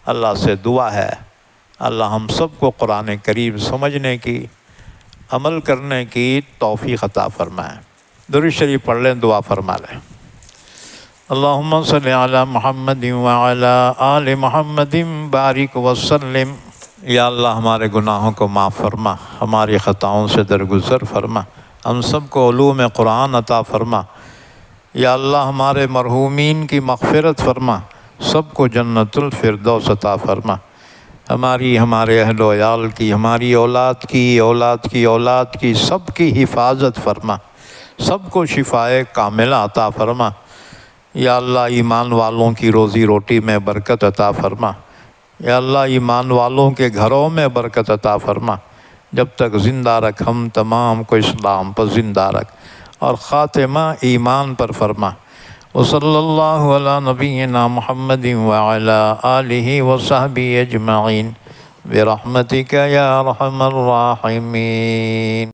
اللہ سے دعا ہے اللہ ہم سب کو قرآن کریم سمجھنے کی، عمل کرنے کی توفیق عطا فرمائے۔ درود شریف پڑھ لیں، دعا فرما لیں۔ اللہم صلی علی محمد وعلی آل محمد بارک وسلم۔ یا اللہ ہمارے گناہوں کو معاف فرما، ہماری خطاؤں سے درگزر فرما، ہم سب کو علوم قرآن عطا فرما۔ یا اللہ ہمارے مرحومین کی مغفرت فرما، سب کو جنت الفردوس عطا فرما۔ ہمارے اہل و عیال کی، ہماری اولاد کی، اولاد کی اولاد کی، سب کی حفاظت فرما، سب کو شفائے کاملہ عطا فرما۔ یا اللہ ایمان والوں کی روزی روٹی میں برکت عطا فرما۔ یا اللہ ایمان والوں کے گھروں میں برکت عطا فرما، جب تک زندہ رکھ ہم تمام کو اسلام پر زندہ رکھ، اور خاتمہ ایمان پر فرما۔ وصلی اللہ علی نبینا محمد وعلی آلہ وصحبہ اجمعین برحمتک یا ارحم الراحمین۔